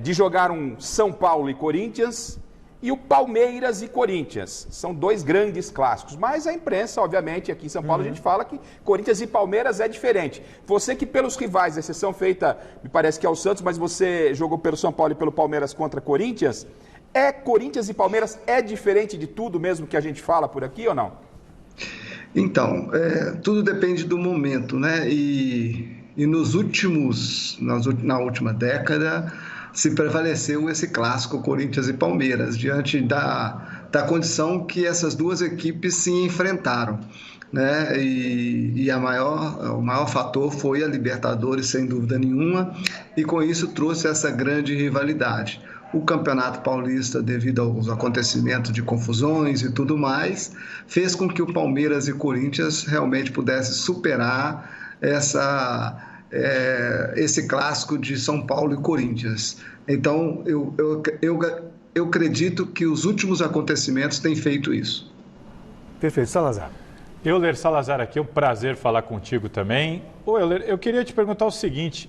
de jogar um São Paulo e Corinthians e o Palmeiras e Corinthians. São dois grandes clássicos, mas a imprensa, obviamente, aqui em São Paulo a gente fala que Corinthians e Palmeiras é diferente. Você que pelos rivais, a exceção feita, me parece que é o Santos, mas você jogou pelo São Paulo e pelo Palmeiras contra Corinthians, Corinthians e Palmeiras é diferente de tudo mesmo que a gente fala por aqui ou não? Então, tudo depende do momento, né? E na última década, se prevaleceu esse clássico Corinthians e Palmeiras, diante da condição que essas duas equipes se enfrentaram, né? E o maior fator foi a Libertadores, sem dúvida nenhuma, e com isso trouxe essa grande rivalidade. O Campeonato Paulista, devido aos acontecimentos de confusões e tudo mais, fez com que o Palmeiras e Corinthians realmente pudessem superar esse clássico de São Paulo e Corinthians. Então, eu acredito que os últimos acontecimentos têm feito isso. Perfeito. Salazar. Euler Salazar aqui, é um prazer falar contigo também. Ô Euler, eu queria te perguntar o seguinte,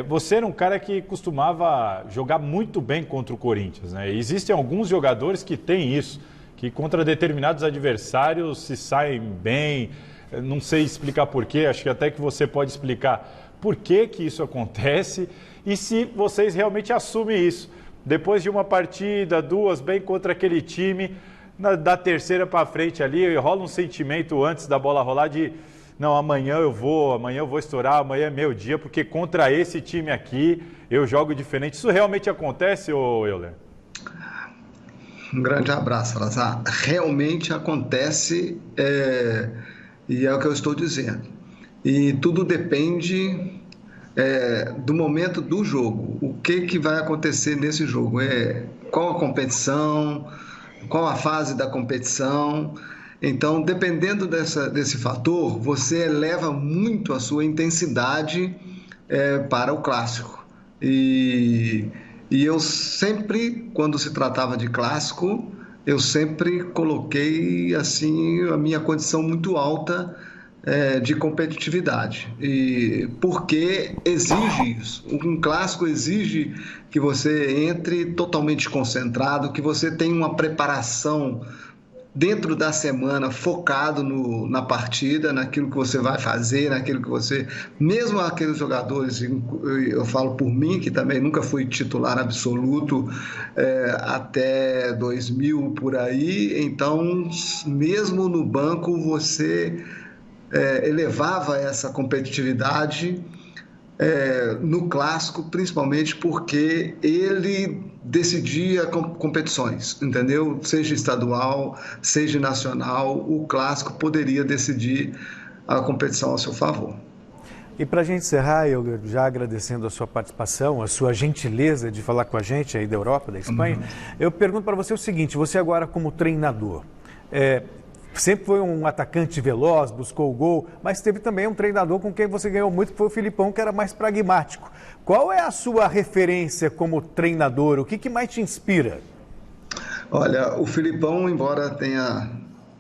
você era um cara que costumava jogar muito bem contra o Corinthians, né? Existem alguns jogadores que têm isso, que contra determinados adversários se saem bem, não sei explicar porquê, acho que até que você pode explicar por que isso acontece e se vocês realmente assumem isso. Depois de uma partida, duas, bem contra aquele time, da terceira para frente ali, rola um sentimento antes da bola rolar de não, amanhã eu vou estourar, amanhã é meu dia, porque contra esse time aqui eu jogo diferente. Isso realmente acontece, ô Euler? Um grande abraço, Salazar. Realmente acontece, e é o que eu estou dizendo. E tudo depende do momento do jogo. O que vai acontecer nesse jogo? Qual a competição, qual a fase da competição. Então, dependendo desse fator, você eleva muito a sua intensidade para o clássico. E eu sempre, quando se tratava de clássico, eu sempre coloquei assim a minha condição muito alta de competitividade, e porque exige isso. Um clássico exige que você entre totalmente concentrado, que você tenha uma preparação dentro da semana, focado na partida, naquilo que você vai fazer, naquilo que você... Mesmo aqueles jogadores, eu falo por mim, que também nunca fui titular absoluto até 2000, por aí, então, mesmo no banco, você elevava essa competitividade no clássico, principalmente porque ele decidia competições, entendeu? Seja estadual, seja nacional, o clássico poderia decidir a competição ao seu favor. E para a gente encerrar, Euler, já agradecendo a sua participação, a sua gentileza de falar com a gente aí da Europa, da Espanha, eu pergunto para você o seguinte, você agora como treinador, sempre foi um atacante veloz, buscou o gol, mas teve também um treinador com quem você ganhou muito, que foi o Filipão, que era mais pragmático. Qual é a sua referência como treinador? O que mais te inspira? Olha, o Filipão, embora tenha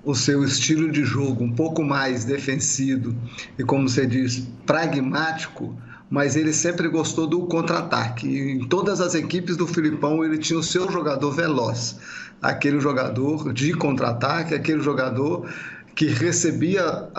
o seu estilo de jogo um pouco mais defensivo e, como você diz, pragmático, mas ele sempre gostou do contra-ataque. Em todas as equipes do Filipão, ele tinha o seu jogador veloz. Aquele jogador de contra-ataque, aquele jogador que recebia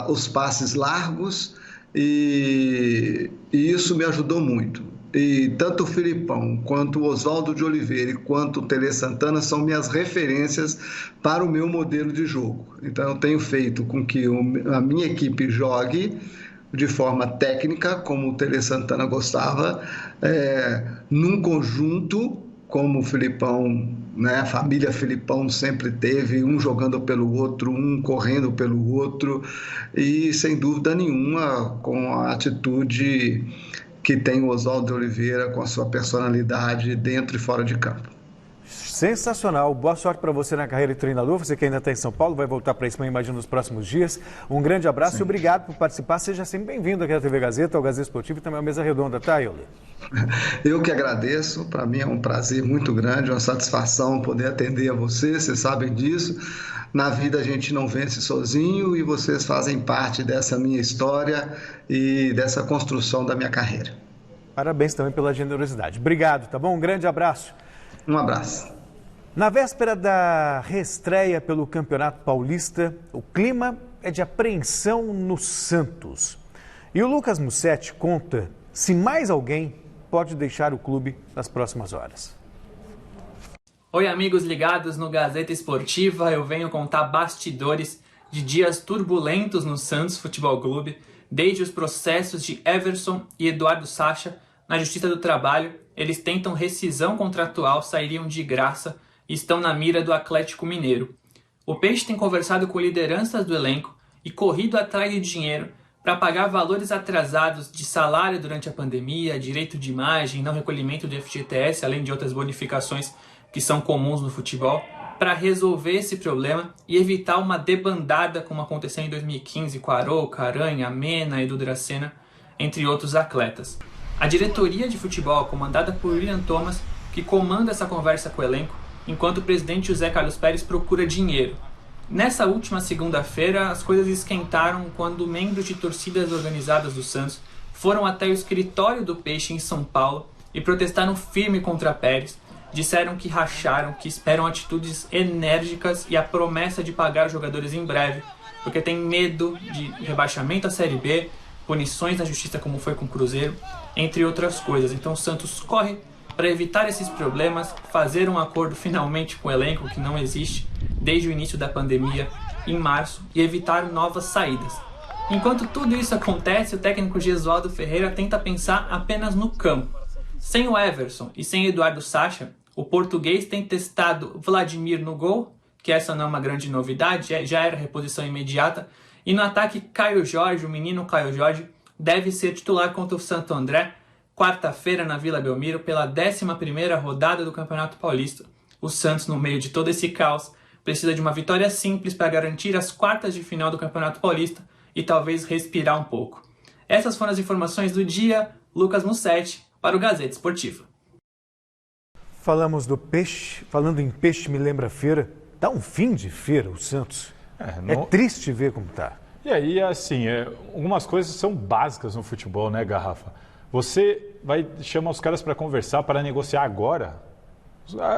os passes largos e isso me ajudou muito. E tanto o Filipão, quanto o Oswaldo de Oliveira, quanto o Tele Santana são minhas referências para o meu modelo de jogo. Então eu tenho feito com que a minha equipe jogue de forma técnica, como o Tele Santana gostava, num conjunto, como o Filipão, né, a família Filipão sempre teve, um jogando pelo outro, um correndo pelo outro, e sem dúvida nenhuma com a atitude que tem o Oswaldo de Oliveira, com a sua personalidade dentro e fora de campo. Sensacional. Boa sorte para você na carreira de treinador. Você que ainda está em São Paulo, vai voltar para a Espanha, imagino, nos próximos dias. Um grande abraço e obrigado por participar. Seja sempre bem-vindo aqui à TV Gazeta, ao Gazeta Esportivo e também à Mesa Redonda, tá, Euler? Eu que agradeço. Para mim é um prazer muito grande, uma satisfação poder atender a vocês. Vocês sabem disso. Na vida a gente não vence sozinho e vocês fazem parte dessa minha história e dessa construção da minha carreira. Parabéns também pela generosidade. Obrigado, tá bom? Um grande abraço. Um abraço. Na véspera da reestreia pelo Campeonato Paulista, o clima é de apreensão no Santos. E o Lucas Mussetti conta se mais alguém pode deixar o clube nas próximas horas. Oi, amigos ligados no Gazeta Esportiva. Eu venho contar bastidores de dias turbulentos no Santos Futebol Clube, desde os processos de Everson e Eduardo Sacha na Justiça do Trabalho. Eles tentam rescisão contratual, sairiam de graça e estão na mira do Atlético Mineiro. O Peixe tem conversado com lideranças do elenco e corrido atrás de dinheiro para pagar valores atrasados de salário durante a pandemia, direito de imagem, não recolhimento de FGTS, além de outras bonificações que são comuns no futebol, para resolver esse problema e evitar uma debandada como aconteceu em 2015 com Arouca, Aranha, Mena, Edu Dracena, entre outros atletas. A diretoria de futebol, comandada por William Thomas, que comanda essa conversa com o elenco, enquanto o presidente José Carlos Pérez procura dinheiro. Nessa última segunda-feira, as coisas esquentaram quando membros de torcidas organizadas do Santos foram até o escritório do Peixe em São Paulo e protestaram firme contra Pérez. Disseram que racharam, que esperam atitudes enérgicas e a promessa de pagar os jogadores em breve, porque tem medo de rebaixamento à Série B, punições na justiça como foi com o Cruzeiro, entre outras coisas. Então o Santos corre para evitar esses problemas, fazer um acordo finalmente com o elenco, que não existe desde o início da pandemia, em março, e evitar novas saídas. Enquanto tudo isso acontece, o técnico Gesualdo Ferreira tenta pensar apenas no campo. Sem o Everson e sem Eduardo Sacha, o português tem testado Vladimir no gol, que essa não é uma grande novidade, já era reposição imediata, e no ataque Caio Jorge, o menino Caio Jorge, deve ser titular contra o Santo André, quarta-feira na Vila Belmiro, pela 11ª rodada do Campeonato Paulista. O Santos, no meio de todo esse caos, precisa de uma vitória simples para garantir as quartas de final do Campeonato Paulista e talvez respirar um pouco. Essas foram as informações do dia. Lucas Mussetti, para o Gazeta Esportiva. Falamos do peixe, falando em peixe me lembra feira. Dá um fim de feira o Santos. É triste ver como está. E aí, assim, algumas coisas são básicas no futebol, né, Garrafa? Você vai chamar os caras para conversar, para negociar agora?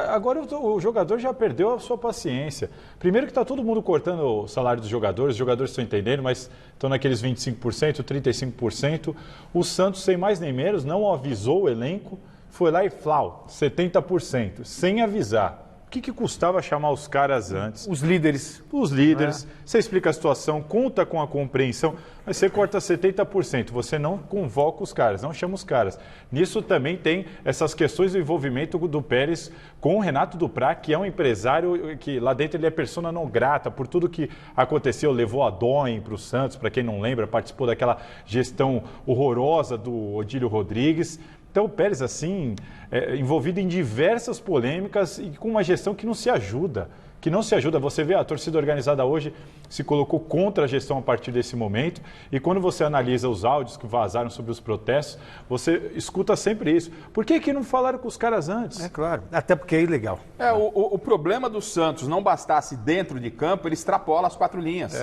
Agora o jogador já perdeu a sua paciência. Primeiro que está todo mundo cortando o salário dos jogadores, os jogadores estão entendendo, mas estão naqueles 25%, 35%. O Santos, sem mais nem menos, não avisou o elenco, foi lá e flau, 70%, sem avisar. O que custava chamar os caras antes? Os líderes. Os líderes. Você explica a situação, conta com a compreensão, mas você corta 70%. Você não convoca os caras, não chama os caras. Nisso também tem essas questões do envolvimento do Pérez com o Renato Duprá, que é um empresário que lá dentro ele é persona não grata por tudo que aconteceu. Levou a Doen para o Santos, para quem não lembra, participou daquela gestão horrorosa do Odílio Rodrigues. Então o Pérez, assim, envolvido em diversas polêmicas e com uma gestão que não se ajuda. Você vê a torcida organizada hoje se colocou contra a gestão a partir desse momento e quando você analisa os áudios que vazaram sobre os protestos, você escuta sempre isso. Por que não falaram com os caras antes? É claro, até porque é ilegal. O problema do Santos não bastasse dentro de campo, ele extrapola as 4 linhas.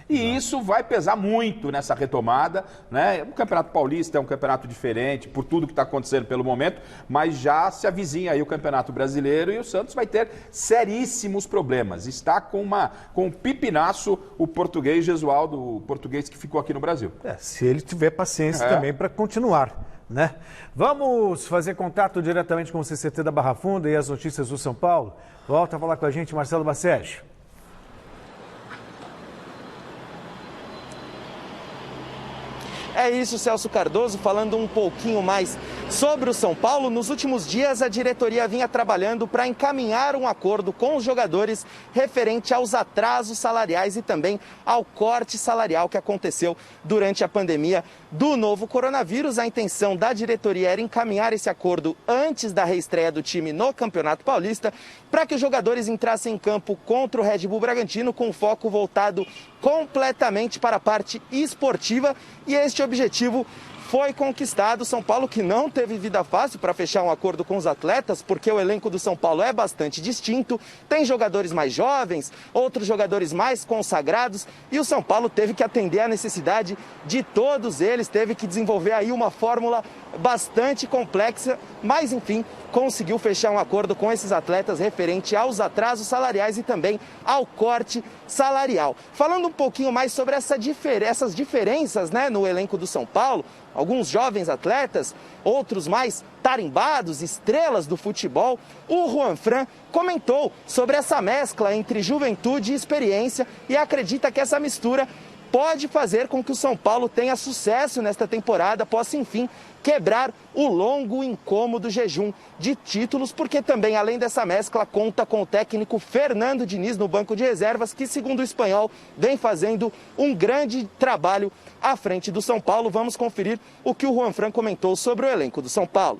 E isso vai pesar muito nessa retomada, né? O Campeonato Paulista é um campeonato diferente, por tudo que está acontecendo pelo momento, mas já se avizinha aí o Campeonato Brasileiro e o Santos vai ter seríssimos problemas. Está com um pipinaço o português Gesualdo, o português que ficou aqui no Brasil. Se ele tiver paciência também para continuar, né? Vamos fazer contato diretamente com o CCT da Barra Funda e as notícias do São Paulo. Volta a falar com a gente, Marcelo Bassege. É isso, Celso Cardoso, falando um pouquinho mais sobre o São Paulo. Nos últimos dias, a diretoria vinha trabalhando para encaminhar um acordo com os jogadores referente aos atrasos salariais e também ao corte salarial que aconteceu durante a pandemia do novo coronavírus. A intenção da diretoria era encaminhar esse acordo antes da reestreia do time no Campeonato Paulista, para que os jogadores entrassem em campo contra o Red Bull Bragantino com foco voltado completamente para a parte esportiva, e este objetivo foi conquistado. São Paulo que não teve vida fácil para fechar um acordo com os atletas, porque o elenco do São Paulo é bastante distinto, tem jogadores mais jovens, outros jogadores mais consagrados, e o São Paulo teve que atender à necessidade de todos eles, teve que desenvolver aí uma fórmula bastante complexa, mas enfim, conseguiu fechar um acordo com esses atletas referente aos atrasos salariais e também ao corte salarial. Falando um pouquinho mais sobre essas diferenças, né, no elenco do São Paulo, alguns jovens atletas, outros mais tarimbados, estrelas do futebol, o Juanfran comentou sobre essa mescla entre juventude e experiência e acredita que essa mistura pode fazer com que o São Paulo tenha sucesso nesta temporada, possa enfim quebrar o longo e incômodo jejum de títulos, porque também, além dessa mescla, conta com o técnico Fernando Diniz no banco de reservas, que, segundo o espanhol, vem fazendo um grande trabalho à frente do São Paulo. Vamos conferir o que o Juanfran comentou sobre o elenco do São Paulo.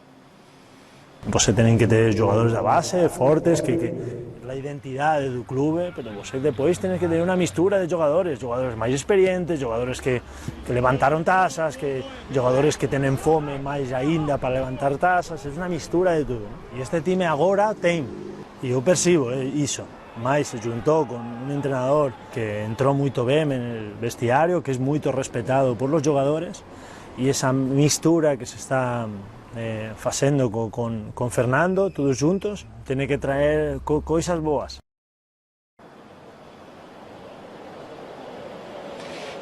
Você tem que ter jogadores da base, fortes, que la identidade do clube, pero você depois tem que ter uma mistura de jogadores mais experientes, jogadores que levantaram taças, jogadores que têm fome mais ainda para levantar taças, é uma mistura de tudo. E este time agora tem, e eu percibo isso, mas se juntou com um treinador que entrou muito bem no vestiário, que é muito respeitado por os jogadores, e essa mistura que se está fazendo com Fernando, todos juntos, tem que trazer coisas boas.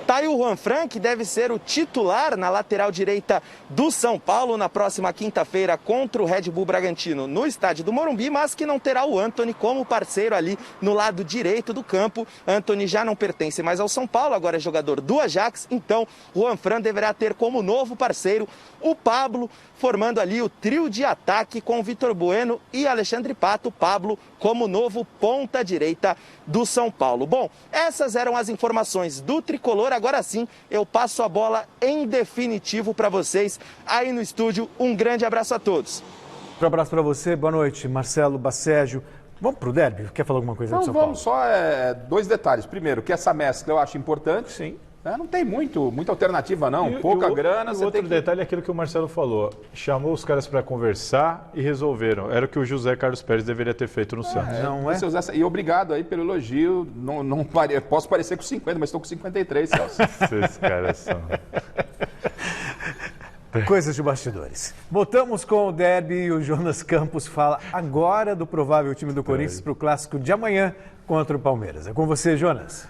Tá aí o Juanfran, que deve ser o titular na lateral direita do São Paulo na próxima quinta-feira contra o Red Bull Bragantino no estádio do Morumbi, mas que não terá o Antony como parceiro ali no lado direito do campo. Antony já não pertence mais ao São Paulo, agora é jogador do Ajax, então o Juanfran deverá ter como novo parceiro o Pablo, formando ali o trio de ataque com Vitor Bueno e Alexandre Pato. Pablo como novo ponta-direita do São Paulo. Bom, essas eram as informações do Tricolor. Agora sim, eu passo a bola em definitivo para vocês aí no estúdio. Um grande abraço a todos. Um abraço para você, boa noite, Marcelo Bassege. Vamos para o derby? Quer falar alguma coisa do São Paulo? Vamos só dois detalhes. Primeiro, que essa mescla eu acho importante. Sim. Não tem muita alternativa, não. Pouca grana. O outro detalhe é aquilo que o Marcelo falou. Chamou os caras para conversar e resolveram. Era o que o José Carlos Pérez deveria ter feito no Santos. E obrigado aí pelo elogio. Não posso parecer com 50, mas estou com 53, Celso. Esses caras são... Coisas de bastidores. Voltamos com o derby e o Jonas Campos fala agora do provável time do Corinthians para o clássico de amanhã contra o Palmeiras. É com você, Jonas.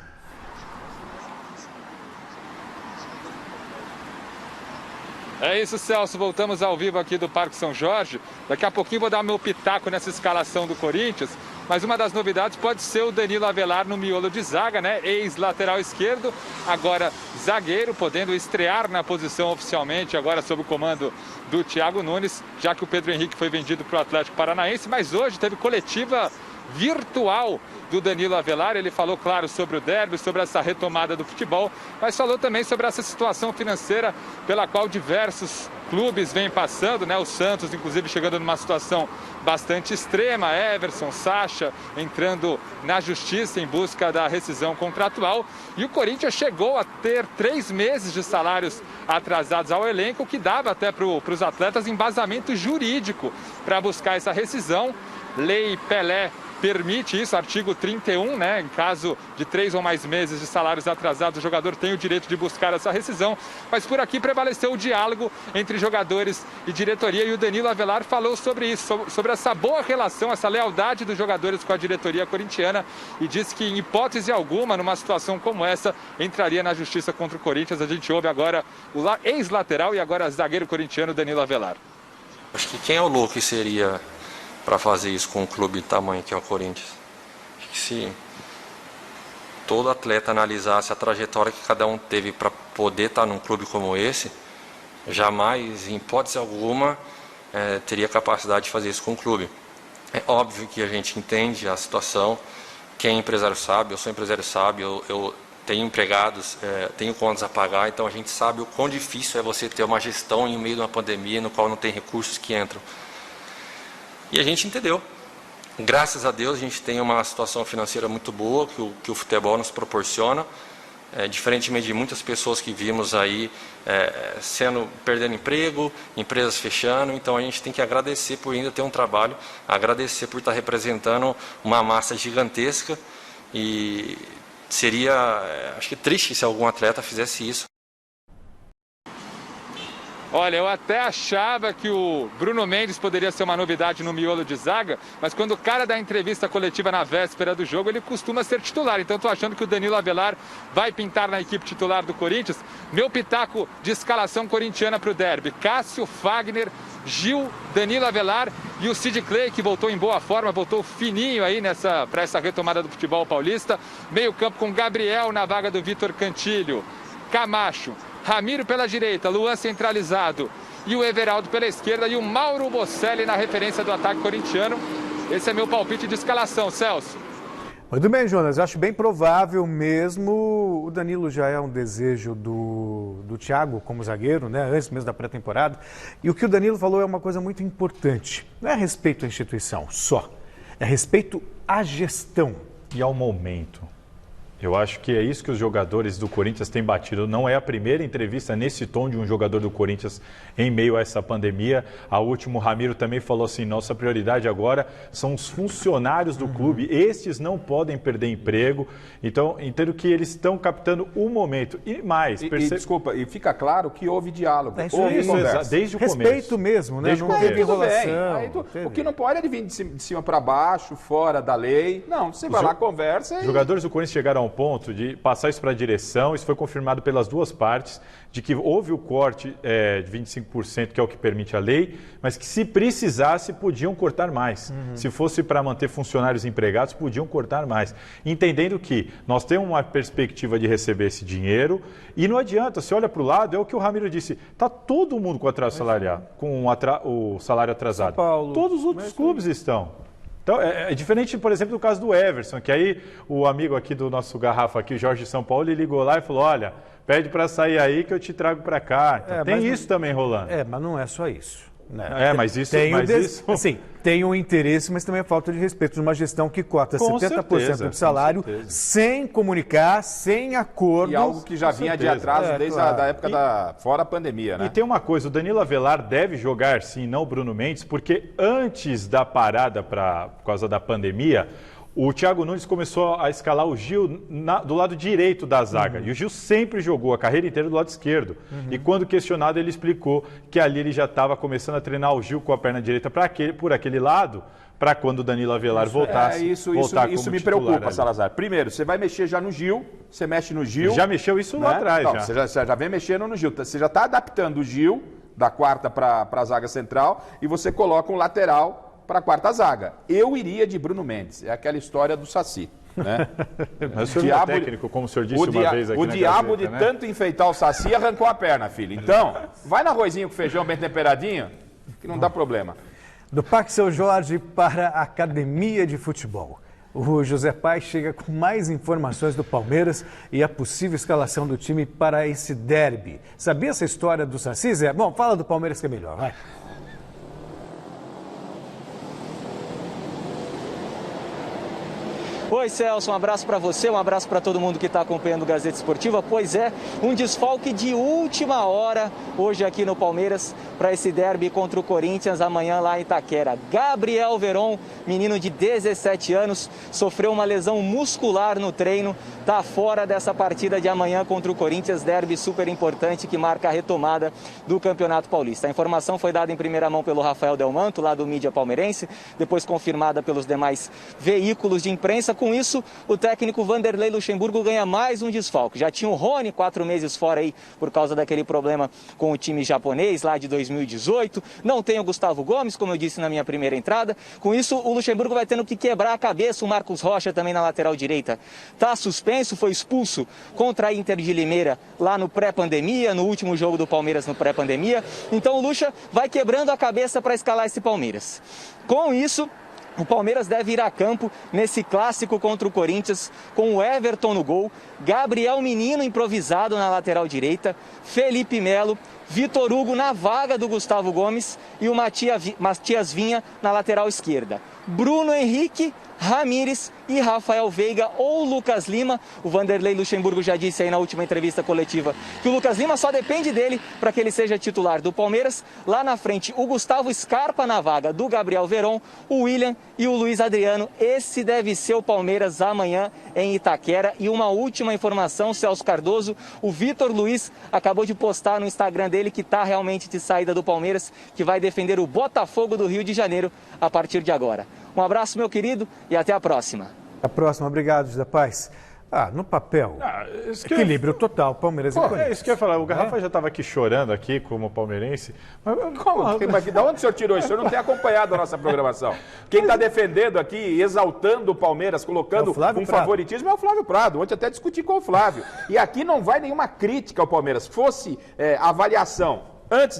É isso, Celso. Voltamos ao vivo aqui do Parque São Jorge. Daqui a pouquinho vou dar meu pitaco nessa escalação do Corinthians. Mas uma das novidades pode ser o Danilo Avelar no miolo de zaga, né? Ex-lateral esquerdo, agora zagueiro, podendo estrear na posição oficialmente, agora sob o comando do Thiago Nunes, já que o Pedro Henrique foi vendido para o Atlético Paranaense. Mas hoje teve coletiva virtual do Danilo Avelar. Ele falou, claro, sobre o derby, sobre essa retomada do futebol, mas falou também sobre essa situação financeira pela qual diversos clubes vêm passando, né? O Santos, inclusive, chegando numa situação bastante extrema, Everson, Sacha, entrando na justiça em busca da rescisão contratual, e o Corinthians chegou a ter 3 meses de salários atrasados ao elenco, que dava até para os atletas embasamento jurídico para buscar essa rescisão. Lei Pelé permite isso, artigo 31, né? Em caso de 3 ou mais meses de salários atrasados, o jogador tem o direito de buscar essa rescisão. Mas por aqui prevaleceu o diálogo entre jogadores e diretoria, e o Danilo Avelar falou sobre isso, sobre essa boa relação, essa lealdade dos jogadores com a diretoria corintiana, e disse que, em hipótese alguma, numa situação como essa, entraria na justiça contra o Corinthians. A gente ouve agora o ex-lateral e agora zagueiro corintiano Danilo Avelar. Acho que quem é o louco que seria para fazer isso com um clube de tamanho que é o Corinthians? Acho que se todo atleta analisasse a trajetória que cada um teve para poder estar num clube como esse, jamais, em hipótese alguma, teria capacidade de fazer isso com o clube. É óbvio que a gente entende a situação, quem é empresário sabe, eu sou empresário sabe, eu tenho empregados, tenho contas a pagar, então a gente sabe o quão difícil é você ter uma gestão em meio de uma pandemia no qual não tem recursos que entram. E a gente entendeu. Graças a Deus a gente tem uma situação financeira muito boa que o futebol nos proporciona, diferentemente de muitas pessoas que vimos aí perdendo emprego, empresas fechando. Então a gente tem que agradecer por ainda ter um trabalho, agradecer por estar representando uma massa gigantesca, e seria, acho que triste se algum atleta fizesse isso. Olha, eu até achava que o Bruno Mendes poderia ser uma novidade no miolo de zaga, mas quando o cara dá entrevista coletiva na véspera do jogo, ele costuma ser titular. Então estou achando que o Danilo Avelar vai pintar na equipe titular do Corinthians. Meu pitaco de escalação corintiana para o derby: Cássio, Fagner, Gil, Danilo Avelar e o Sid Clay, que voltou em boa forma, voltou fininho aí para essa retomada do futebol paulista. Meio campo com Gabriel na vaga do Vitor Cantilho, Camacho, Ramiro pela direita, Luan centralizado e o Everaldo pela esquerda, e o Mauro Bocelli na referência do ataque corintiano. Esse é meu palpite de escalação, Celso. Muito bem, Jonas. Eu acho bem provável mesmo. O Danilo já é um desejo do Thiago como zagueiro, né? Antes mesmo da pré-temporada. E o que o Danilo falou é uma coisa muito importante. Não é a respeito à instituição só, é a respeito à gestão. E ao momento. Eu acho que é isso que os jogadores do Corinthians têm batido. Não é a primeira entrevista nesse tom de um jogador do Corinthians em meio a essa pandemia. A última, o Ramiro também falou assim: nossa prioridade agora são os funcionários do clube. Estes não podem perder emprego. Então, entendo que eles estão captando o momento. E mais, desculpa, e fica claro que houve diálogo. Houve conversa. Desde o começo. Respeito mesmo, né? Desde não teve enrolação. O que não pode é vir de cima para baixo, fora da lei. Não, você vai lá, conversa. Os jogadores do Corinthians chegaram ao ponto de passar isso para a direção. Isso foi confirmado pelas duas partes, de que houve o corte de 25%, que é o que permite a lei, mas que se precisasse podiam cortar mais. Se fosse para manter funcionários empregados, podiam cortar mais. Entendendo que nós temos uma perspectiva de receber esse dinheiro e não adianta, você olha para o lado, é o que o Ramiro disse, está todo mundo com atraso salarial, com o salário atrasado. Todos os outros clubes estão. Então, é diferente, por exemplo, do caso do Everson, que aí o amigo aqui do nosso garrafa aqui, o Jorge São Paulo, ele ligou lá e falou: olha, pede para sair aí que eu te trago para cá. Então, tem isso também rolando. Mas não é só isso. Né? Mas isso... Assim, tem um interesse, mas também a falta de respeito de uma gestão que corta 70% do salário sem comunicar, sem acordo. E algo que já vinha de atraso desde a época fora a pandemia, né? E tem uma coisa, o Danilo Avelar deve jogar sim, não o Bruno Mendes, porque antes da parada por causa da pandemia, o Thiago Nunes começou a escalar o Gil do lado direito da zaga. E o Gil sempre jogou a carreira inteira do lado esquerdo. E quando questionado, ele explicou que ali ele já estava começando a treinar o Gil com a perna direita por aquele lado, para quando o Danilo Avelar voltasse. Isso me preocupa, ali. Salazar. Primeiro, você vai mexer já no Gil, você mexe no Gil. Já mexeu isso lá atrás. Não, você já vem mexendo no Gil. Você já está adaptando o Gil da quarta para a zaga central e você coloca um lateral para a quarta zaga. Eu iria de Bruno Mendes. É aquela história do Saci. Né? Mas o senhor é técnico, como o senhor disse uma vez aqui o na diabo Gazeta, de tanto enfeitar o Saci arrancou a perna, filho. Então, vai no arrozinho com feijão bem temperadinho, que não dá problema. Do Parque São Jorge para a Academia de Futebol. O José Paes chega com mais informações do Palmeiras e a possível escalação do time para esse derby. Sabia essa história do Saci, Zé? Bom, fala do Palmeiras que é melhor, vai. Oi, Celso, um abraço para você, um abraço para todo mundo que está acompanhando o Gazeta Esportiva. Pois é, um desfalque de última hora hoje aqui no Palmeiras para esse derby contra o Corinthians amanhã lá em Itaquera. Gabriel Veron, menino de 17 anos, sofreu uma lesão muscular no treino, está fora dessa partida de amanhã contra o Corinthians, derby super importante que marca a retomada do Campeonato Paulista. A informação foi dada em primeira mão pelo Rafael Del Manto, lá do Mídia Palmeirense, depois confirmada pelos demais veículos de imprensa. Com isso, o técnico Vanderlei Luxemburgo ganha mais um desfalque. Já tinha o Rony 4 meses fora aí por causa daquele problema com o time japonês lá de 2018. Não tem o Gustavo Gomes, como eu disse na minha primeira entrada. Com isso, o Luxemburgo vai tendo que quebrar a cabeça. O Marcos Rocha também na lateral direita está suspenso, foi expulso contra a Inter de Limeira lá no pré-pandemia, no último jogo do Palmeiras no pré-pandemia. Então o Luxa vai quebrando a cabeça para escalar esse Palmeiras. Com isso, o Palmeiras deve ir a campo nesse clássico contra o Corinthians com o Everton no gol, Gabriel Menino improvisado na lateral direita, Felipe Melo, Vitor Hugo na vaga do Gustavo Gomes e o Matias Vinha na lateral esquerda. Bruno Henrique, Ramires e Rafael Veiga ou Lucas Lima. O Vanderlei Luxemburgo já disse aí na última entrevista coletiva que o Lucas Lima só depende dele para que ele seja titular do Palmeiras. Lá na frente, o Gustavo Scarpa na vaga do Gabriel Veron, o William e o Luiz Adriano. Esse deve ser o Palmeiras amanhã em Itaquera. E uma última informação, Celso Cardoso, o Vitor Luiz acabou de postar no Instagram dele que está realmente de saída do Palmeiras, que vai defender o Botafogo do Rio de Janeiro a partir de agora. Um abraço, meu querido, e até a próxima. Até a próxima. Obrigado, José Paes. No papel, equilíbrio total, Palmeiras e Corinthians. É isso que eu ia falar. O Garrafa já estava aqui chorando aqui como palmeirense. Mas da onde o senhor tirou isso? O senhor não tem acompanhado a nossa programação. Quem está defendendo aqui, exaltando o Palmeiras, colocando um favoritismo é o Flávio Prado. Ontem até discuti com o Flávio. E aqui não vai nenhuma crítica ao Palmeiras. Fosse avaliação antes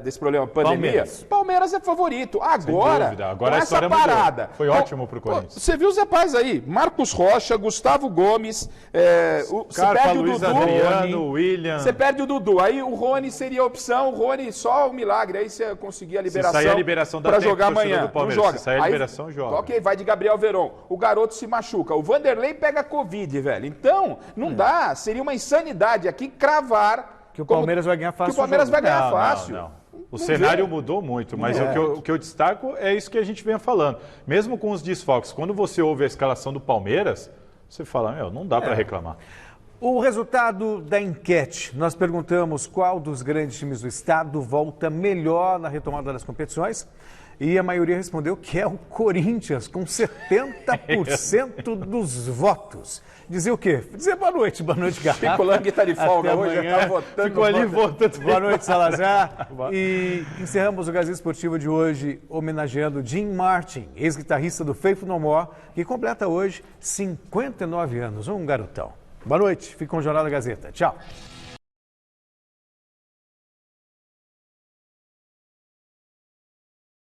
desse problema pandemia, Palmeiras é favorito. Agora a essa parada. Mudou. Foi ótimo pro Corinthians. Você viu os Zepais aí? Marcos Rocha, Gustavo Gomes, Scarpa, Luiz Adriano, William. Você perde o Dudu. Aí o Rony seria a opção. O Rony só o milagre. Aí você conseguir a liberação. Se sair a liberação para jogar amanhã. Do Palmeiras. Não joga. Se sair a liberação, joga. Ok, vai de Gabriel Veron. O garoto se machuca. O Vanderlei pega Covid, velho. Então, não dá. Seria uma insanidade aqui cravar que o Palmeiras vai ganhar fácil. Que o Palmeiras vai ganhar fácil. Não. O cenário mudou muito, mas o que eu destaco é isso que a gente vem falando. Mesmo com os desfalques, quando você ouve a escalação do Palmeiras, você fala, não dá para reclamar. O resultado da enquete, nós perguntamos qual dos grandes times do estado volta melhor na retomada das competições. E a maioria respondeu que é o Corinthians, com 70% dos votos. Dizer o quê? Dizer boa noite, Garrafa. Chico Lang está de folga hoje, já está votando. Ficou ali votando. Boa noite, Salazar. E encerramos o Gazeta Esportiva de hoje homenageando Jim Martin, ex-guitarrista do Faith No More, que completa hoje 59 anos, um garotão. Boa noite, fique com o Jornal da Gazeta. Tchau.